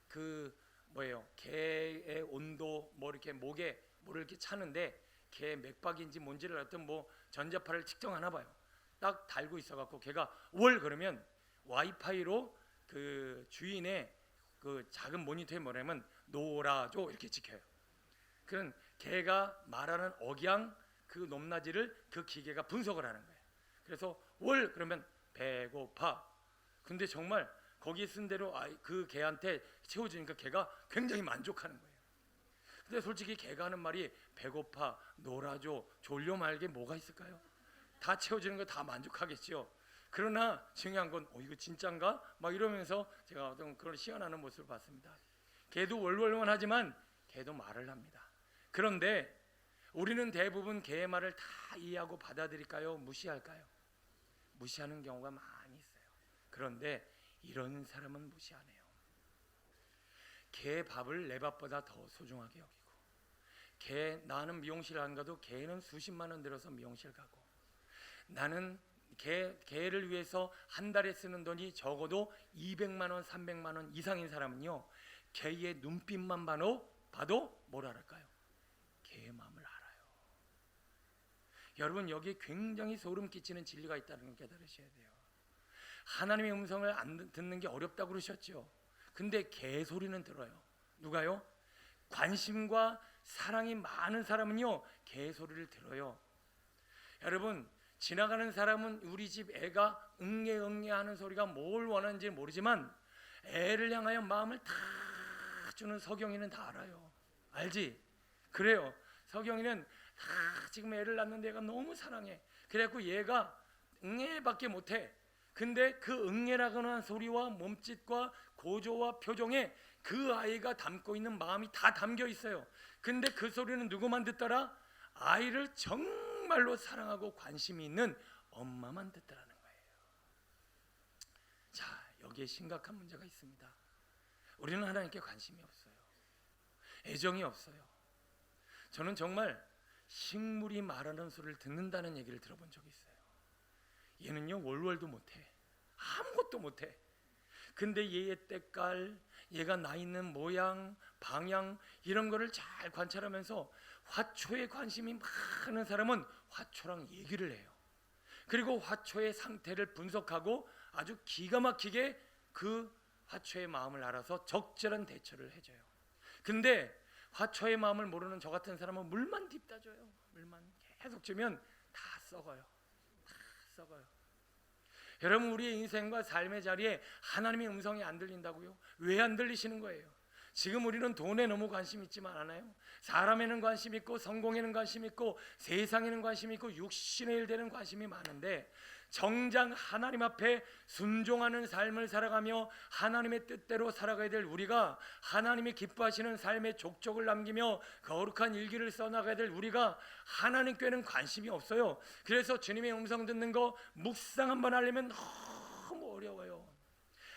그 뭐예요? 개의 온도 뭐 이렇게 목에 뭐를 이렇게 차는데, 개 맥박인지 뭔지를 어떤 뭐 전자파를 측정하나 봐요. 딱 달고 있어갖고 걔가 월 그러면 와이파이로 그 주인의 그 작은 모니터에 뭐냐면 놀아줘 이렇게 찍혀요. 그런 개가 말하는 억양, 그 높낮이를 그 기계가 분석을 하는 거예요. 그래서 월 그러면 배고파. 근데 정말 거기 쓴 대로 그 개한테 채워주니까 개가 굉장히 만족하는 거예요. 근데 솔직히 개가 하는 말이 배고파, 놀아줘, 졸려 말게 뭐가 있을까요? 다 채워주는 거 다 만족하겠죠. 그러나 중요한 건 이거 진짠가? 막 이러면서 제가 어떤 그런 시연하는 모습을 봤습니다. 개도 월월만 하지만 개도 말을 합니다. 그런데 우리는 대부분 개의 말을 다 이해하고 받아들일까요? 무시할까요? 무시하는 경우가 많이 있어요. 그런데 이런 사람은 무시 안 해요. 개 밥을 내 밥보다 더 소중하게 여기고, 나는 미용실 안 가도 개는 수십만 원 들어서 미용실 가고, 나는 개를 위해서 한 달에 쓰는 돈이 적어도 200만 원, 300만 원 이상인 사람은요, 개의 눈빛만 봐도 뭘 알을까요? 개의 마음을 알아요. 여러분, 여기에 굉장히 소름 끼치는 진리가 있다는 걸 깨달으셔야 돼요. 하나님의 음성을 안 듣는 게 어렵다고 그러셨죠. 근데 개 소리는 들어요. 누가요? 관심과 사랑이 많은 사람은요, 개 소리를 들어요. 여러분, 지나가는 사람은 우리 집 애가 응애 하는 소리가 뭘 원하는지 모르지만 애를 향하여 마음을 다 주는 서경이는 다 알아요. 알지? 그래요. 서경이는 지금 애를 낳는데 얘가 너무 사랑해. 그래갖고 얘가 응애밖에 못해. 근데 그 응애라고 하는 소리와 몸짓과 고조와 표정에 그 아이가 담고 있는 마음이 다 담겨 있어요. 근데 그 소리는 누구만 듣더라? 아이를 정말로 사랑하고 관심이 있는 엄마만 듣더라는 거예요. 자, 여기에 심각한 문제가 있습니다. 우리는 하나님께 관심이 없어요. 애정이 없어요. 저는 정말 식물이 말하는 소리를 듣는다는 얘기를 들어본 적이 있어요. 얘는요 월월도 못해. 아무것도 못해. 근데 얘의 때깔, 얘가 나 있는 모양, 방향 이런 거를 잘 관찰하면서 화초에 관심이 많은 사람은 화초랑 얘기를 해요. 그리고 화초의 상태를 분석하고 아주 기가 막히게 그 화초의 마음을 알아서 적절한 대처를 해줘요. 근데 화초의 마음을 모르는 저 같은 사람은 물만 딥다 줘요. 물만 계속 주면 다 썩어요. 다 썩어요. 여러분, 우리의 인생과 삶의 자리에 하나님의 음성이 안 들린다고요? 왜 안 들리시는 거예요? 지금 우리는 돈에 너무 관심 있지만 않아요? 사람에는 관심 있고 성공에는 관심 있고 세상에는 관심 있고 육신의 일에는 관심이 많은데 정작 하나님 앞에 순종하는 삶을 살아가며 하나님의 뜻대로 살아가야 될 우리가, 하나님이 기뻐하시는 삶의 족적을 남기며 거룩한 일기를 써나가야 될 우리가 하나님께는 관심이 없어요. 그래서 주님의 음성 듣는 거 묵상 한번 하려면 너무 어려워요.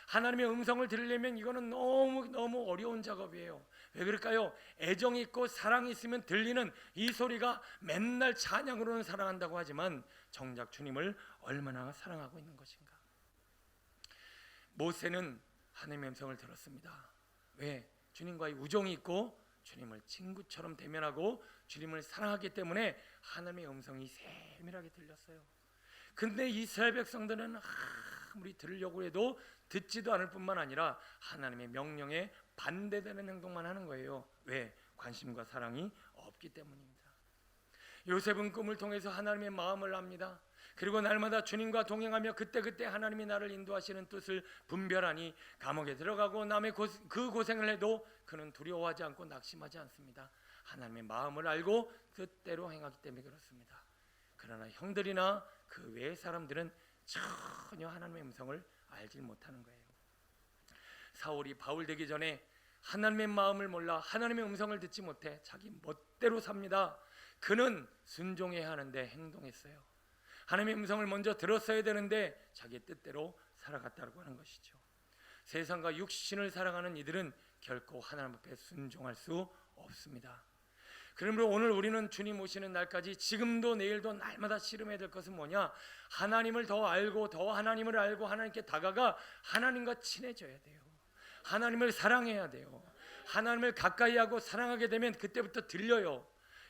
하나님의 음성을 들으려면 이거는 너무 어려운 작업이에요. 왜 그럴까요? 애정이 있고 사랑이 있으면 들리는 이 소리가 맨날 찬양으로는 사랑한다고 하지만 정작 주님을 얼마나 사랑하고 있는 것인가. 모세는 하나님의 음성을 들었습니다. 왜? 주님과의 우정이 있고 주님을 친구처럼 대면하고 주님을 사랑하기 때문에 하나님의 음성이 세밀하게 들렸어요. 근데 이스라엘 백성들은 아무리 들으려고 해도 듣지도 않을 뿐만 아니라 하나님의 명령에 반대되는 행동만 하는 거예요. 왜? 관심과 사랑이 없기 때문입니다. 요셉은 꿈을 통해서 하나님의 마음을 압니다. 그리고 날마다 주님과 동행하며 그때그때 하나님이 나를 인도하시는 뜻을 분별하니 감옥에 들어가고 남의 그 고생을 해도 그는 두려워하지 않고 낙심하지 않습니다. 하나님의 마음을 알고 뜻대로 행하기 때문에 그렇습니다. 그러나 형들이나 그 외의 사람들은 전혀 하나님의 음성을 알지 못하는 거예요. 사울이 바울 되기 전에 하나님의 마음을 몰라 하나님의 음성을 듣지 못해 자기 멋대로 삽니다. 그는 순종해야 하는데 행동했어요. 하나님의 음성을 먼저 들었어야 되는데 자기 뜻대로 살아갔다고 하는 것이죠. 세상과 육신을 살아가는 이들은 결코 하나님 앞에 순종할 수 없습니다. 그러므로 오늘 우리는 주님 오시는 날까지 지금도 내일도 날마다 씨름해야 될 것은 뭐냐? 하나님을 더 알고 더 하나님을 알고 하나님께 다가가 하나님과 친해져야 돼요. 하나님을 사랑해야 돼요. 하나님을 가까이 하고 사랑하게 되면 그때부터 들려요.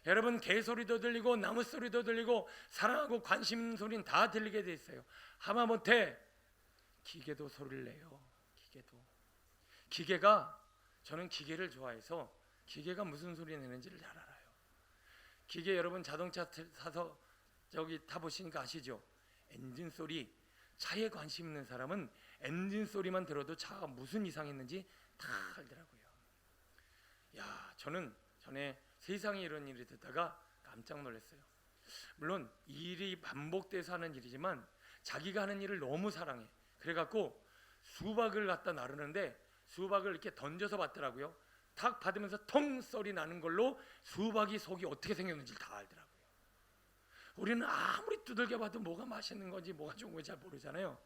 여러분, 개소리도 들리고 나무 소리도 들리고 사랑하고 관심 있는 소리는 다 들리게 돼 있어요. 하마못해 기계도 소리를 내요. 기계가 저는 기계를 좋아해서 기계가 무슨 소리 내는지를 잘 알아요. 기계 여러분 자동차 사서 저기 타보시니까 아시죠? 엔진 소리. 차에 관심 있는 사람은 엔진 소리만 들어도 차가 무슨 이상이 있는지 다 알더라고요. 야, 저는 전에 세상에 이런 일이 듣다가 깜짝 놀랐어요. 물론 일이 반복돼서 하는 일이지만 자기가 하는 일을 너무 사랑해. 그래갖고 수박을 갖다 나르는데 수박을 이렇게 던져서 받더라고요. 탁 받으면서 통 소리 나는 걸로 수박이 속이 어떻게 생겼는지 다 알더라고요. 우리는 아무리 두들겨 봐도 뭐가 맛있는 건지 뭐가 좋은 건지 잘 모르잖아요.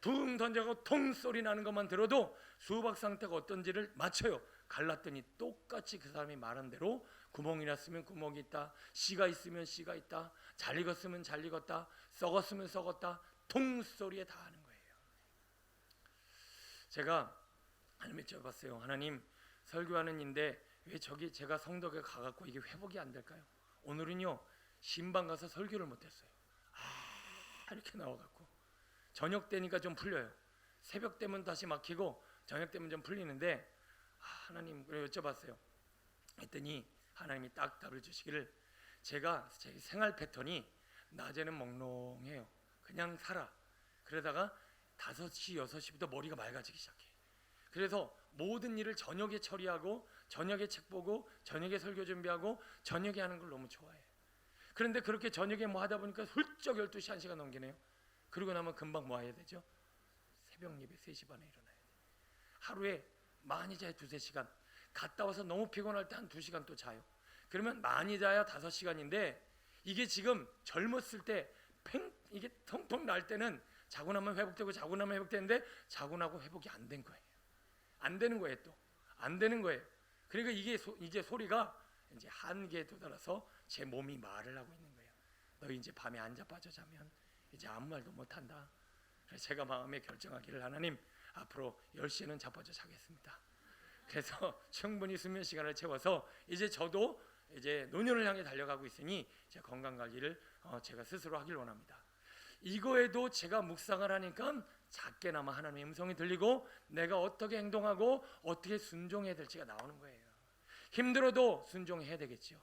붕 던져서 통 소리 나는 것만 들어도 수박 상태가 어떤지를 맞춰요. 갈랐더니 똑같이 그 사람이 말한 대로 구멍이 났으면 구멍이 있다, 씨가 있으면 씨가 있다, 잘 익었으면 잘 익었다, 썩었으면 썩었다, 통 소리에 다 하는 거예요. 제가 하나님께 여쭤봤어요. 하나님, 설교하는 인데 왜 저기 제가 성덕에 가갖고 이게 회복이 안 될까요? 오늘은요 신방 가서 설교를 못했어요. 이렇게 나와갖고 저녁 때니까 좀 풀려요. 새벽 되면 다시 막히고 저녁 되면 좀 풀리는데 하나님, 그래 여쭤봤어요. 했더니 하나님이 딱 답을 주시기를, 제가 제 생활 패턴이 낮에는 멍롱해요. 그냥 살아. 그러다가 5시 6시부터 머리가 맑아지기 시작해. 그래서 모든 일을 저녁에 처리하고 저녁에 책 보고 저녁에 설교 준비하고 저녁에 하는 걸 너무 좋아해요. 그런데 그렇게 저녁에 뭐 하다 보니까 훌쩍 12시 1시간 넘기네요. 그러고 나면 금방 뭐 해야 되죠? 새벽 예배 3시 반에 일어나야 돼요. 하루에 많이 자야 2-3시간, 갔다 와서 너무 피곤할 때 한 2시간 또 자요. 그러면 많이 자야 5시간인데 이게 지금 젊었을 때 이게 통통 날 때는 자고 나면 회복되고 자고 나면 회복되는데 자고 나고 회복이 안 된 거예요. 안 되는 거예요. 또 안 되는 거예요. 그러니까 이게 이제 소리가 이제 한계에 도달해서 제 몸이 말을 하고 있는 거예요. 너 이제 밤에 안 자빠져 자면 이제 아무 말도 못 한다. 그래서 제가 마음에 결정하기를, 하나님 앞으로 10시에는 자빠져 자겠습니다. 그래서 충분히 수면 시간을 채워서 이제 저도 이제 노년을 향해 달려가고 있으니 제 건강 관리를 제가 스스로 하길 원합니다. 이거에도 제가 묵상을 하니까 작게나마 하나님의 음성이 들리고 내가 어떻게 행동하고 어떻게 순종해야 될지가 나오는 거예요. 힘들어도 순종해야 되겠죠.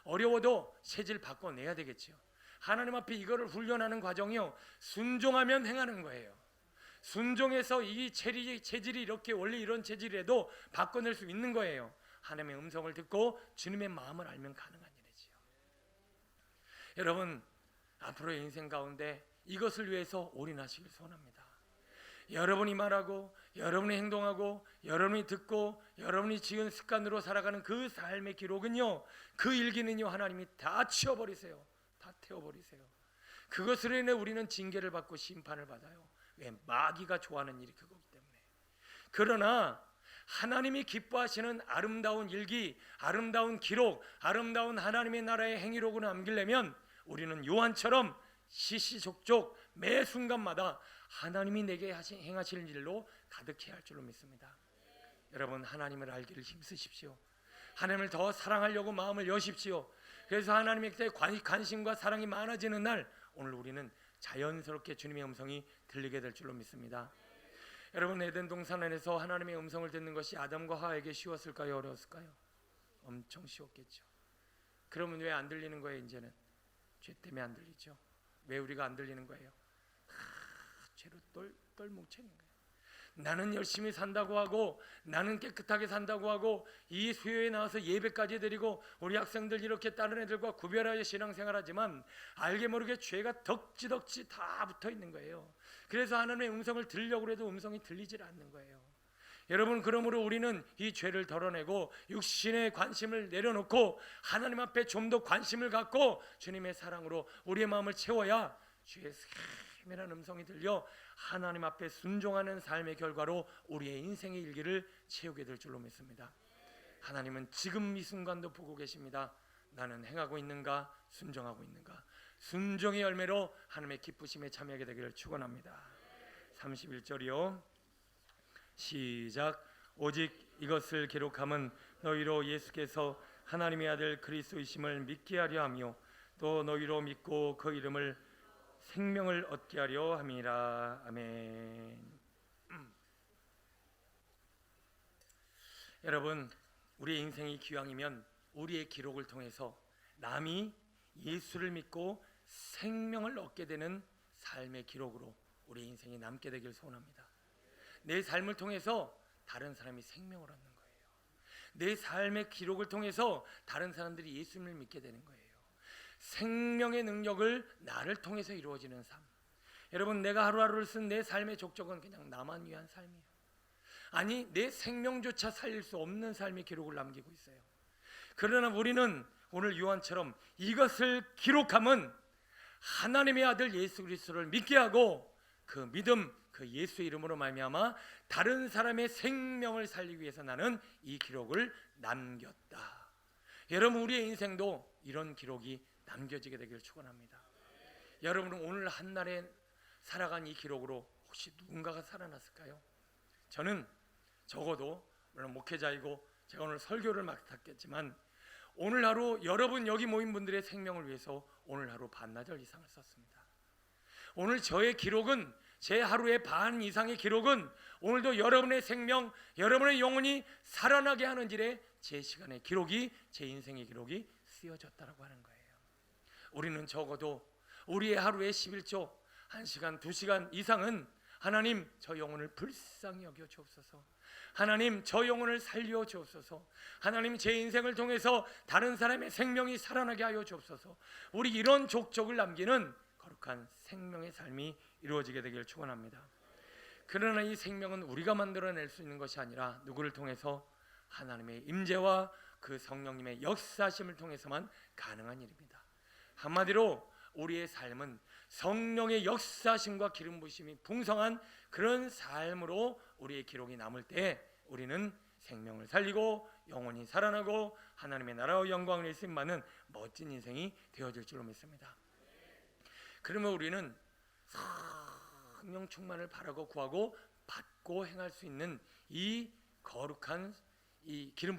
어려워도 체질 바꿔내야 되겠죠. 하나님 앞에 이거를 훈련하는 과정이요, 순종하면 행하는 거예요. 순종해서 이 체질이 이렇게 원래 이런 체질이라도 바꿔낼 수 있는 거예요. 하나님의 음성을 듣고 주님의 마음을 알면 가능한 일이지요. 여러분, 앞으로의 인생 가운데 이것을 위해서 올인하시길 소원합니다. 여러분이 말하고 여러분이 행동하고 여러분이 듣고 여러분이 지은 습관으로 살아가는 그 삶의 기록은요, 그 일기는요, 하나님이 다 치워버리세요. 다 태워버리세요. 그것으로 인해 우리는 징계를 받고 심판을 받아요. 왜? 마귀가 좋아하는 일이 그거기 때문에. 그러나 하나님이 기뻐하시는 아름다운 일기, 아름다운 기록, 아름다운 하나님의 나라의 행위록을 남기려면 우리는 요한처럼 시시족족 매 순간마다 하나님이 내게 행하실 일로 가득해야 할 줄로 믿습니다. 여러분, 하나님을 알기를 힘쓰십시오. 하나님을 더 사랑하려고 마음을 여십시오. 그래서 하나님께 관심과 사랑이 많아지는 날, 오늘 우리는 자연스럽게 주님의 음성이 들리게 될 줄로 믿습니다. 여러분, 에덴 동산 안에서 하나님의 음성을 듣는 것이 아담과 하와에게 쉬웠을까요? 어려웠을까요? 엄청 쉬웠겠죠. 그러면 왜 안 들리는 거예요? 이제는 죄 때문에 안 들리죠. 왜 우리가 안 들리는 거예요? 죄로 똘똘 뭉쳐있는 거예요. 나는 열심히 산다고 하고 나는 깨끗하게 산다고 하고 이 수요에 나와서 예배까지 드리고 우리 학생들 이렇게 다른 애들과 구별하여 신앙생활하지만 알게 모르게 죄가 덕지덕지 다 붙어있는 거예요. 그래서 하나님의 음성을 들으려고 해도 음성이 들리질 않는 거예요. 여러분, 그러므로 우리는 이 죄를 덜어내고 육신의 관심을 내려놓고 하나님 앞에 좀 더 관심을 갖고 주님의 사랑으로 우리의 마음을 채워야 주의 세밀한 음성이 들려 하나님 앞에 순종하는 삶의 결과로 우리의 인생의 일기를 채우게 될 줄로 믿습니다. 하나님은 지금 이 순간도 보고 계십니다. 나는 행하고 있는가, 순종하고 있는가. 순종의 열매로 하나님의 기쁘심에 참여하게 되기를 축원합니다. 31절이요. 시작. 오직 이것을 기록함은 너희로 예수께서 하나님의 아들 그리스도이심을 믿게 하려 하며 또 너희로 믿고 그 이름을 생명을 얻게 하려 함이라. 아멘. 여러분, 우리의 인생이 기왕이면 우리의 기록을 통해서 남이 예수를 믿고 생명을 얻게 되는 삶의 기록으로 우리 인생이 남게 되길 소원합니다. 내 삶을 통해서 다른 사람이 생명을 얻는 거예요. 내 삶의 기록을 통해서 다른 사람들이 예수님을 믿게 되는 거예요. 생명의 능력을 나를 통해서 이루어지는 삶. 여러분, 내가 하루하루를 쓴 내 삶의 족적은 그냥 나만 위한 삶이에요. 아니, 내 생명조차 살릴 수 없는 삶의 기록을 남기고 있어요. 그러나 우리는 오늘 요한처럼 이것을 기록함은 하나님의 아들 예수 그리스도를 믿게 하고 그 믿음, 그 예수의 이름으로 말미암아 다른 사람의 생명을 살리기 위해서 나는 이 기록을 남겼다. 여러분, 우리의 인생도 이런 기록이 남겨지게 되기를 축원합니다. 여러분은 오늘 한날에 살아간 이 기록으로 혹시 누군가가 살아났을까요? 저는 적어도 물론 목회자이고 제가 오늘 설교를 맡았겠지만 오늘 하루 여러분 여기 모인 분들의 생명을 위해서 오늘 하루 반나절 이상을 썼습니다. 오늘 저의 기록은, 제 하루의 반 이상의 기록은 오늘도 여러분의 생명, 여러분의 영혼이 살아나게 하는 일에 제 시간의 기록이, 제 인생의 기록이 쓰여졌다라고 하는 거예요. 우리는 적어도 우리의 하루의 11조 1시간 2시간 이상은 하나님, 저 영혼을 불쌍히 여겨 주옵소서. 하나님, 저 영혼을 살려 주옵소서. 하나님, 제 인생을 통해서 다른 사람의 생명이 살아나게 하여 주옵소서. 우리 이런 족적을 남기는 거룩한 생명의 삶이 이루어지게 되기를 축원합니다. 그러나 이 생명은 우리가 만들어낼 수 있는 것이 아니라 누구를 통해서? 하나님의 임재와 그 성령님의 역사심을 통해서만 가능한 일입니다. 한마디로 우리의 삶은 성령의 역사심과 기름 부으심이 풍성한 그런 삶으로 우리의 기록이 남을 때 우리는 생명을 살리고 영원히 살아나고 하나님의 나라와 영광을 일심받는 멋진 인생이 되어질 줄로 믿습니다. 그러면 우리는 성령 충만을 바라고 구하고 받고 행할 수 있는 이 거룩한 이 기름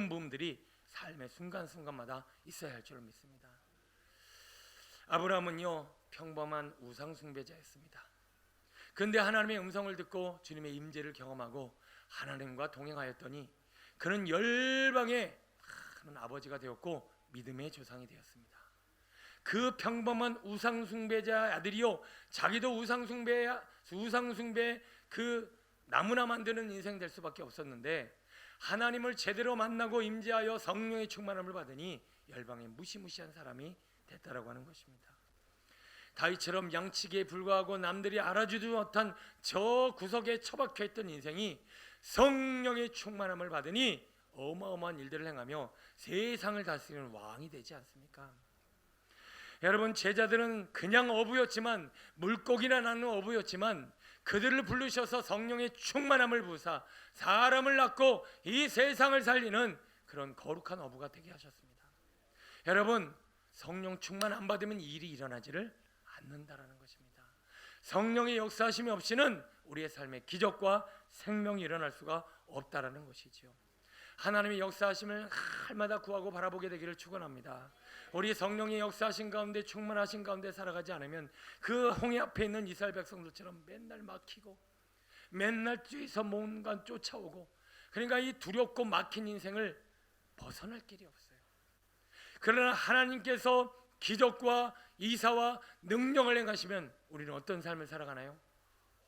부음들이 삶의 순간순간마다 있어야 할 줄로 믿습니다. 아브라함은요, 평범한 우상 숭배자였습니다. 그런데 하나님의 음성을 듣고 주님의 임재를 경험하고 하나님과 동행하였더니 그는 열방의 큰 아버지가 되었고 믿음의 조상이 되었습니다. 그 평범한 우상 숭배자 아들이요, 자기도 우상 숭배 그 나무나 만드는 인생 될 수밖에 없었는데 하나님을 제대로 만나고 임재하여 성령의 충만함을 받으니 열방의 무시무시한 사람이 됐다라고 하는 것입니다. 다윗처럼 양치기에 불과하고 남들이 알아주지 못한 저 구석에 처박혀 있던 인생이 성령의 충만함을 받으니 어마어마한 일들을 행하며 세상을 다스리는 왕이 되지 않습니까? 여러분, 제자들은 그냥 어부였지만, 물고기나 나는 어부였지만 그들을 부르셔서 성령의 충만함을 부으사 사람을 낳고 이 세상을 살리는 그런 거룩한 어부가 되게 하셨습니다. 여러분, 성령 충만 안 받으면 일이 일어나지를 않는다라는 것입니다. 성령의 역사하심이 없이는 우리의 삶에 기적과 생명이 일어날 수가 없다라는 것이지요. 하나님의 역사하심을 날마다 구하고 바라보게 되기를 축원합니다. 우리 성령의 역사하신 가운데 충만하신 가운데 살아가지 않으면 그 홍해 앞에 있는 이스라엘 백성들처럼 맨날 막히고 맨날 뒤에서 뭔가 쫓아오고, 그러니까 이 두렵고 막힌 인생을 벗어날 길이 없어요. 그러나 하나님께서 기적과 이사와 능력을 행하시면 우리는 어떤 삶을 살아가나요?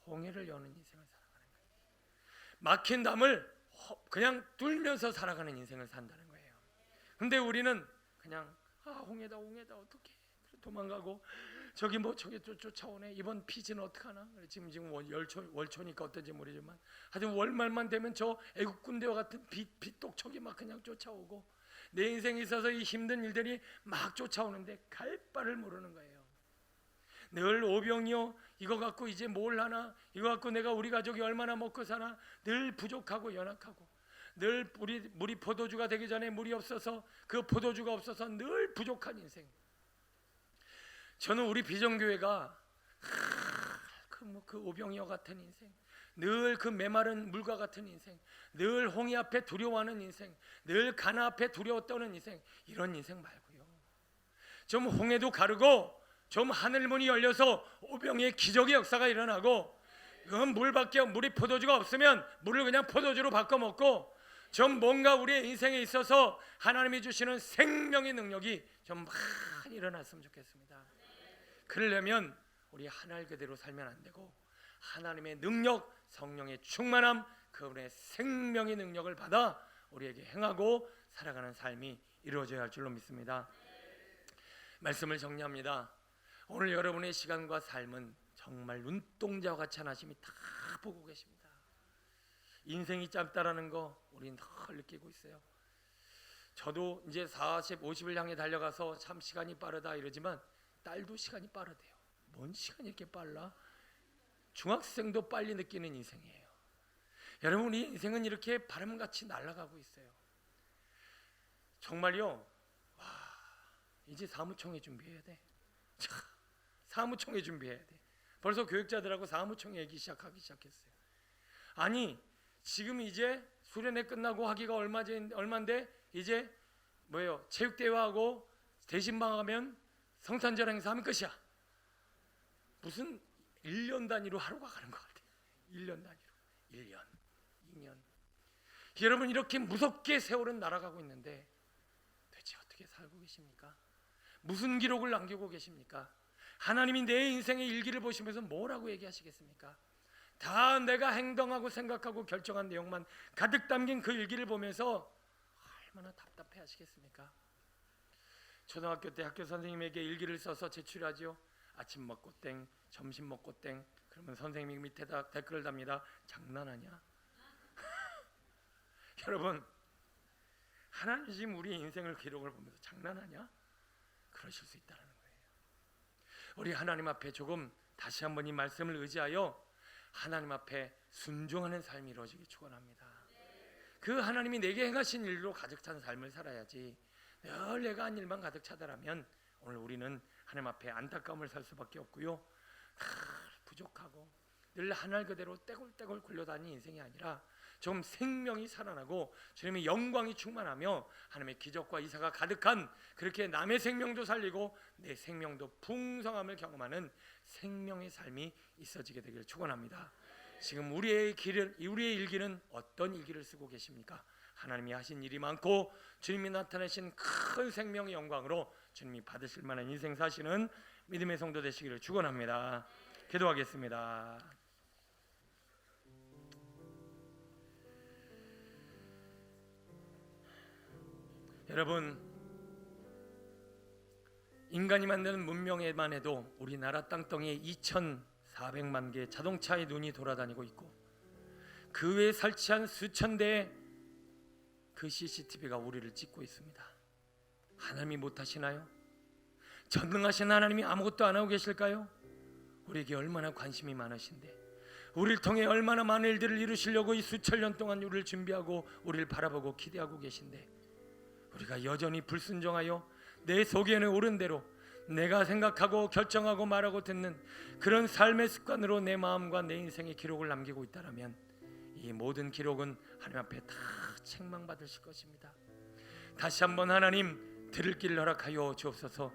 홍해를 여는 인생을 살아가는 거예요. 막힌 담을 그냥 뚫면서 살아가는 인생을 산다는 거예요. 근데 우리는 그냥 홍해다 어떻게 도망가고 저기 쫓아오네, 이번 피지는 어떡하나, 지금 월초니까 어떤지 모르지만 하여튼 월말만 되면 저 애국 군대와 같은 빗독촉이 막 그냥 쫓아오고 내 인생에 있어서 이 힘든 일들이 막 쫓아오는데 갈 바를 모르는 거예요. 늘 오병이요, 이거 갖고 이제 뭘 하나, 이거 갖고 내가 우리 가족이 얼마나 먹고 사나, 늘 부족하고 연약하고, 늘 물이 포도주가 되기 전에 물이 없어서 그 포도주가 없어서 늘 부족한 인생. 저는 우리 비전교회가 그 오병이어 같은 인생, 늘 그 메마른 물과 같은 인생, 늘 홍해 앞에 두려워하는 인생, 늘 가나 앞에 두려워 떠는 인생, 이런 인생 말고요, 좀 홍해도 가르고 좀 하늘문이 열려서 오병이의 기적의 역사가 일어나고, 그건 물이 포도주가 없으면 물을 그냥 포도주로 바꿔 먹고, 좀 뭔가 우리의 인생에 있어서 하나님이 주시는 생명의 능력이 좀 많이 일어났으면 좋겠습니다. 그러려면 우리 하나님 그대로 살면 안 되고 하나님의 능력, 성령의 충만함, 그분의 생명의 능력을 받아 우리에게 행하고 살아가는 삶이 이루어져야 할 줄로 믿습니다. 말씀을 정리합니다. 오늘 여러분의 시간과 삶은 정말 눈동자와 같이 하나님이 다 보고 계십니다. 인생이 짧다라는 거 우리는 늘 느끼고 있어요. 저도 이제 40, 50을 향해 달려가서 참 시간이 빠르다 이러지만 딸도 시간이 빠르대요. 뭔 시간이 이렇게 빨라? 중학생도 빨리 느끼는 인생이에요. 여러분, 우리 인생은 이렇게 바람같이 날아가고 있어요. 정말요. 이제 사무총회 준비해야 돼. 사무총회 준비해야 돼. 벌써 교육자들하고 사무총회 얘기 시작하기 시작했어요. 아니, 지금 이제 수련회 끝나고 하기가 얼마인데 이제 뭐예요? 체육대회하고 대신방하면 성탄절 행사하면 끝이야. 무슨 1년 단위로 하루가 가는 것 같아요. 1년 단위로. 1년, 2년. 여러분, 이렇게 무섭게 세월은 날아가고 있는데 도대체 어떻게 살고 계십니까? 무슨 기록을 남기고 계십니까? 하나님이 내 인생의 일기를 보시면서 뭐라고 얘기하시겠습니까? 다 내가 행동하고 생각하고 결정한 내용만 가득 담긴 그 일기를 보면서 얼마나 답답해 하시겠습니까? 초등학교 때 학교 선생님에게 일기를 써서 제출하지요. 아침 먹고 땡, 점심 먹고 땡. 그러면 선생님이 밑에다 댓글을 답니다. 장난하냐? 여러분, 하나님 지금 우리 인생을 기록을 보면서 장난하냐? 그러실 수 있다는 거예요. 우리 하나님 앞에 조금 다시 한번 이 말씀을 의지하여 하나님 앞에 순종하는 삶이 이루어지기 축원합니다. 그 하나님이 내게 행하신 일로 가득 찬 삶을 살아야지 늘 내가 한 일만 가득 차다라면 오늘 우리는 하나님 앞에 안타까움을 살 수밖에 없고요. 부족하고 늘 하늘 그대로 떼굴떼굴 굴러다니는 인생이 아니라 좀 생명이 살아나고 주님의 영광이 충만하며 하나님의 기적과 이사가 가득한 그렇게 남의 생명도 살리고 내 생명도 풍성함을 경험하는 생명의 삶이 있어지게 되기를 축원합니다. 지금 우리의 일기는 어떤 일기를 쓰고 계십니까? 하나님이 하신 일이 많고 주님이 나타내신 큰 생명의 영광으로 주님이 받으실 만한 인생 사시는 믿음의 성도 되시기를 축원합니다. 기도하겠습니다. 여러분, 인간이 만드는 문명에만 해도 우리나라 땅덩이에 2,400만 개의 자동차의 눈이 돌아다니고 있고 그 외에 설치한 수천 대의 그 CCTV가 우리를 찍고 있습니다. 하나님이 못하시나요? 전능하신 하나님이 아무것도 안 하고 계실까요? 우리에게 얼마나 관심이 많으신데 우리를 통해 얼마나 많은 일들을 이루시려고 이 수천 년 동안 우리를 준비하고 우리를 바라보고 기대하고 계신데 우리가 여전히 불순종하여 내 속에는 옳은 대로 내가 생각하고 결정하고 말하고 듣는 그런 삶의 습관으로 내 마음과 내 인생의 기록을 남기고 있다면 이 모든 기록은 하나님 앞에 다 책망받으실 것입니다. 다시 한번 하나님 들을 길을 허락하여 주옵소서.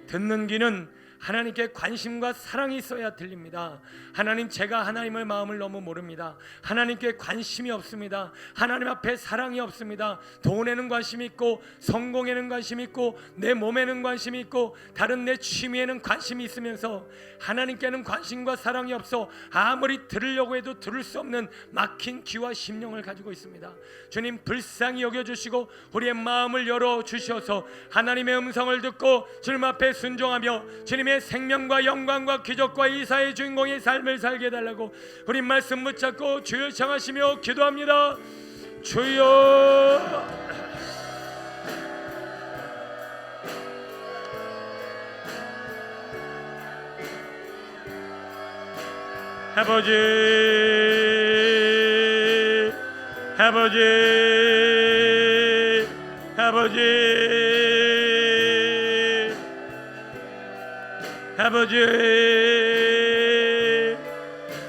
듣는 귀는 하나님께 관심과 사랑이 있어야 들립니다. 하나님, 제가 하나님의 마음을 너무 모릅니다. 하나님께 관심이 없습니다. 하나님 앞에 사랑이 없습니다. 돈에는 관심이 있고 성공에는 관심이 있고 내 몸에는 관심이 있고 다른 내 취미에는 관심이 있으면서 하나님께는 관심과 사랑이 없어 아무리 들으려고 해도 들을 수 없는 막힌 귀와 심령을 가지고 있습니다. 주님, 불쌍히 여겨주시고 우리의 마음을 열어주셔서 하나님의 음성을 듣고 주님 앞에 순종하며 주님의 생명과 영광과 기적과 이사의 주인공의 삶을 살게 해달라고 우리 말씀 붙잡고 주여 청하시며 기도합니다. 주여, 아버지, 아버지, 아버지, 아버지,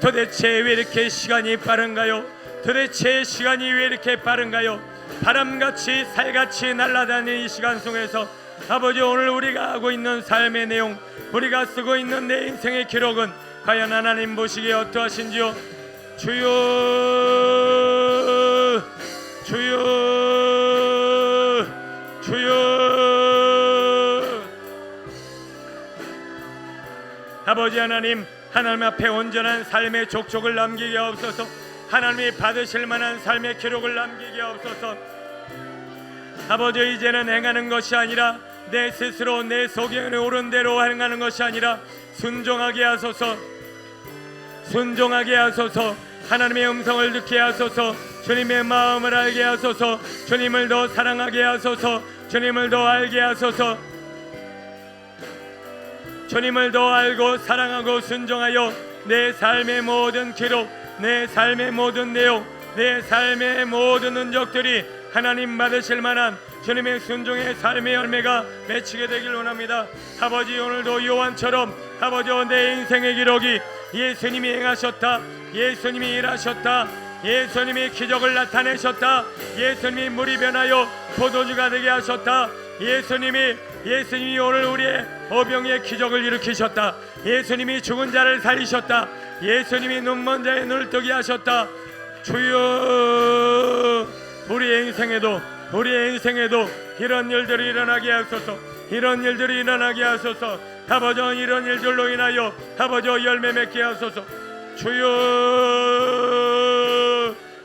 도대체 왜 이렇게 시간이 빠른가요? 도대체 시간이 왜 이렇게 빠른가요? 바람같이 살같이 날아다니는 이 시간 속에서 아버지, 오늘 우리가 하고 있는 삶의 내용, 우리가 쓰고 있는 내 인생의 기록은 과연 하나님 보시기에 어떠하신지요? 주여, 주여, 주여. 아버지 하나님, 하나님 앞에 온전한 삶의 족속을 남기게 하옵소서. 하나님이 받으실 만한 삶의 기록을 남기게 하옵소서. 아버지, 이제는 행하는 것이 아니라 내 스스로 내 속에 옳은 대로 행하는 것이 아니라 순종하게 하소서. 순종하게 하소서. 하나님의 음성을 듣게 하소서. 주님의 마음을 알게 하소서. 주님을 더 사랑하게 하소서. 주님을 더 알게 하소서. 주님을 더 알고 사랑하고 순종하여 내 삶의 모든 기록, 내 삶의 모든 내용, 내 삶의 모든 흔적들이 하나님 받으실 만한 주님의 순종의 삶의 열매가 맺히게 되길 원합니다. 아버지, 오늘도 요한처럼 아버지, 내 인생의 기록이 예수님이 행하셨다, 예수님이 일하셨다, 예수님이 기적을 나타내셨다, 예수님이 물이 변하여 포도주가 되게 하셨다, 예수님이 오늘 우리의 어병의 기적을 일으키셨다, 예수님이 죽은 자를 살리셨다, 예수님이 눈먼 자의 눈을 뜨게 하셨다. 주여, 우리의 인생에도 이런 일들이 일어나게 하소서. 이런 일들이 일어나게 하소서. 아버지, 이런 일들로 인하여 아버지 열매 맺게 하소서. 주여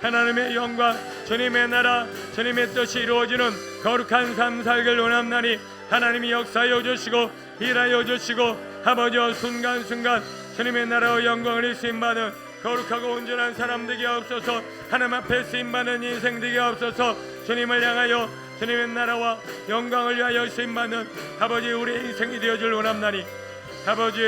하나님의 영광 주님의 나라 주님의 뜻이 이루어지는 거룩한 삶 살길 원합나니 하나님이 역사하여 주시고 일하여 주시고 아버지와 순간순간 주님의 나라와 영광을 쓰임받는 거룩하고 온전한 사람 되게 하옵소서. 하나님 앞에 쓰임받는 인생 되게 하옵소서. 주님을 향하여 주님의 나라와 영광을 위하여 쓰임받는 아버지 우리의 인생이 되어줄 원합나니 아버지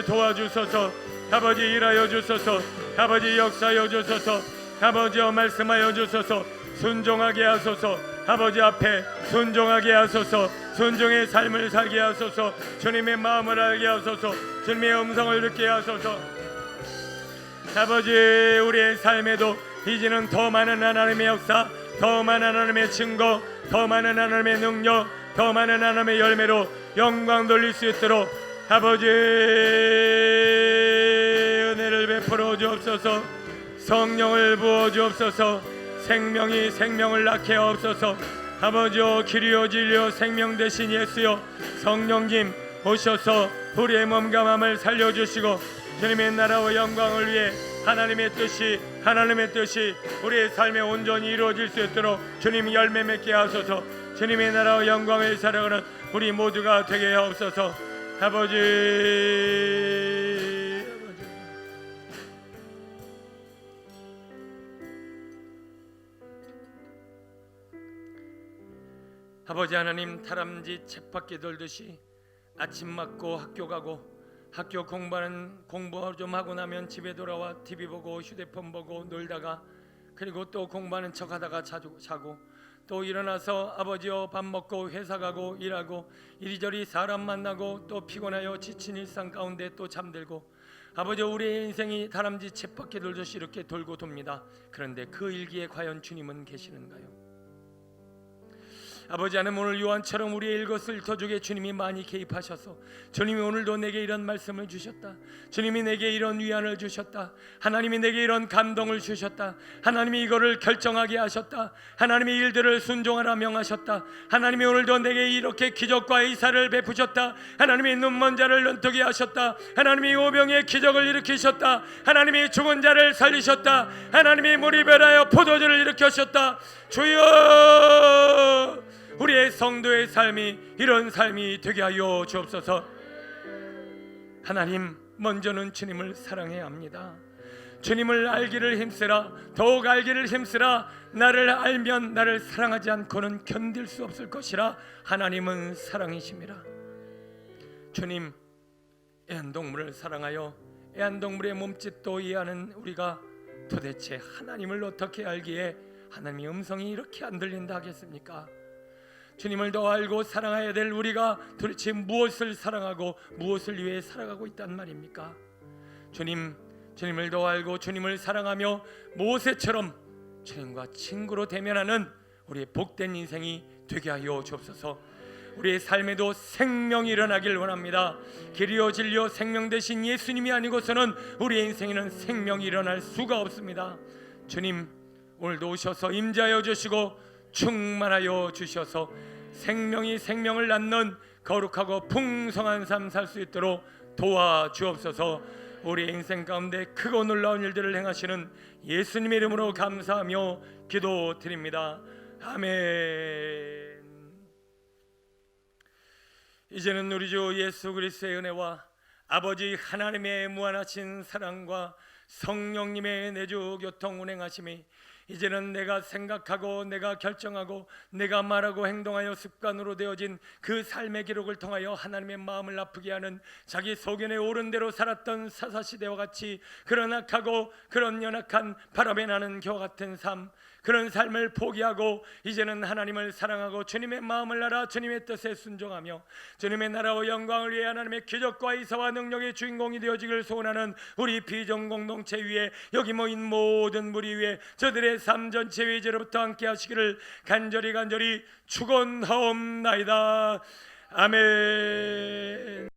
도와주소서. 아버지 일하여 주소서. 아버지 역사하여 주소서. 아버지여 말씀하여 주소서. 순종하게 하소서. 아버지 앞에 순종하게 하소서. 순종의 삶을 살게 하소서. 주님의 마음을 알게 하소서. 주님의 음성을 듣게 하소서. 아버지 우리의 삶에도 이제는 더 많은 하나님의 역사, 더 많은 하나님의 증거, 더 많은 하나님의 능력, 더 많은 하나님의 열매로 영광 돌릴 수 있도록 아버지 은혜를 베풀어 주옵소서. 성령을 부어 주옵소서. 생명이 생명을 낳게 하옵소서. 아버지여 길이요 진리요 생명 되신 예수여 성령님 오셔서 우리의 몸과 마음을 살려주시고 주님의 나라와 영광을 위해 하나님의 뜻이 우리의 삶에 온전히 이루어질 수 있도록 주님 열매 맺게 하소서. 주님의 나라와 영광을 살아가는 우리 모두가 되게 하옵소서. 아버지 하나님 다람쥐 쳇바퀴 돌듯이 아침 맞고 학교 가고 학교 공부 좀 하고 나면 집에 돌아와 TV 보고 휴대폰 보고 놀다가 그리고 또 공부하는 척 하다가 자고 또 일어나서 아버지여 밥 먹고 회사 가고 일하고 이리저리 사람 만나고 또 피곤하여 지친 일상 가운데 또 잠들고 아버지 우리의 인생이 다람쥐 쳇바퀴 돌듯이 이렇게 돌고 돕니다. 그런데 그 일기에 과연 주님은 계시는가요? 아버지 하나님 오늘 요한처럼 우리의 일거수일투족에 주님이 많이 개입하셔서 주님이 오늘도 내게 이런 말씀을 주셨다. 주님이 내게 이런 위안을 주셨다. 하나님이 내게 이런 감동을 주셨다. 하나님이 이거를 결정하게 하셨다. 하나님이 일들을 순종하라 명하셨다. 하나님이 오늘도 내게 이렇게 기적과 이사를 베푸셨다. 하나님이 눈먼 자를 눈뜨게 하셨다. 하나님이 오병의 기적을 일으키셨다. 하나님이 죽은 자를 살리셨다. 하나님이 물이 변하여 포도주를 일으키셨다. 주여 우리의 성도의 삶이 이런 삶이 되게 하여 주옵소서. 하나님 먼저는 주님을 사랑해야 합니다. 주님을 알기를 힘쓰라. 더욱 알기를 힘쓰라. 나를 알면 나를 사랑하지 않고는 견딜 수 없을 것이라. 하나님은 사랑이십니다. 주님 애완동물을 사랑하여 애완동물의 몸짓도 이해하는 우리가 도대체 하나님을 어떻게 알기에 하나님의 음성이 이렇게 안 들린다 하겠습니까? 주님을 더 알고 사랑해야 될 우리가 도대체 무엇을 사랑하고 무엇을 위해 살아가고 있단 말입니까? 주님을 더 알고 주님을 사랑하며 모세처럼 주님과 친구로 대면하는 우리의 복된 인생이 되게 하여 주옵소서. 우리의 삶에도 생명이 일어나길 원합니다. 길이요 진리요 생명 되신 예수님이 아니고서는 우리의 인생에는 생명이 일어날 수가 없습니다. 주님 오늘도 오셔서 임재하여 주시고 충만하여 주셔서 생명이 생명을 낳는 거룩하고 풍성한 삶 살 수 있도록 도와주옵소서. 우리 인생 가운데 크고 놀라운 일들을 행하시는 예수님의 이름으로 감사하며 기도드립니다. 아멘. 이제는 우리 주 예수 그리스도의 은혜와 아버지 하나님의 무한하신 사랑과 성령님의 내주 교통 운행하심이 이제는 내가 생각하고 내가 결정하고 내가 말하고 행동하여 습관으로 되어진 그 삶의 기록을 통하여 하나님의 마음을 아프게 하는 자기 소견에 오른 대로 살았던 사사시대와 같이 그런 악하고 그런 연약한 바람에 나는 겨와 같은 삶, 그런 삶을 포기하고 이제는 하나님을 사랑하고 주님의 마음을 알아 주님의 뜻에 순종하며 주님의 나라와 영광을 위해 하나님의 기적과 이사와 능력의 주인공이 되어지길 소원하는 우리 비전 공동체 위에 여기 모인 모든 무리 위에 저들의 삶 전체 위에 이제로부터 함께 하시기를 간절히 축원하옵나이다. 아멘.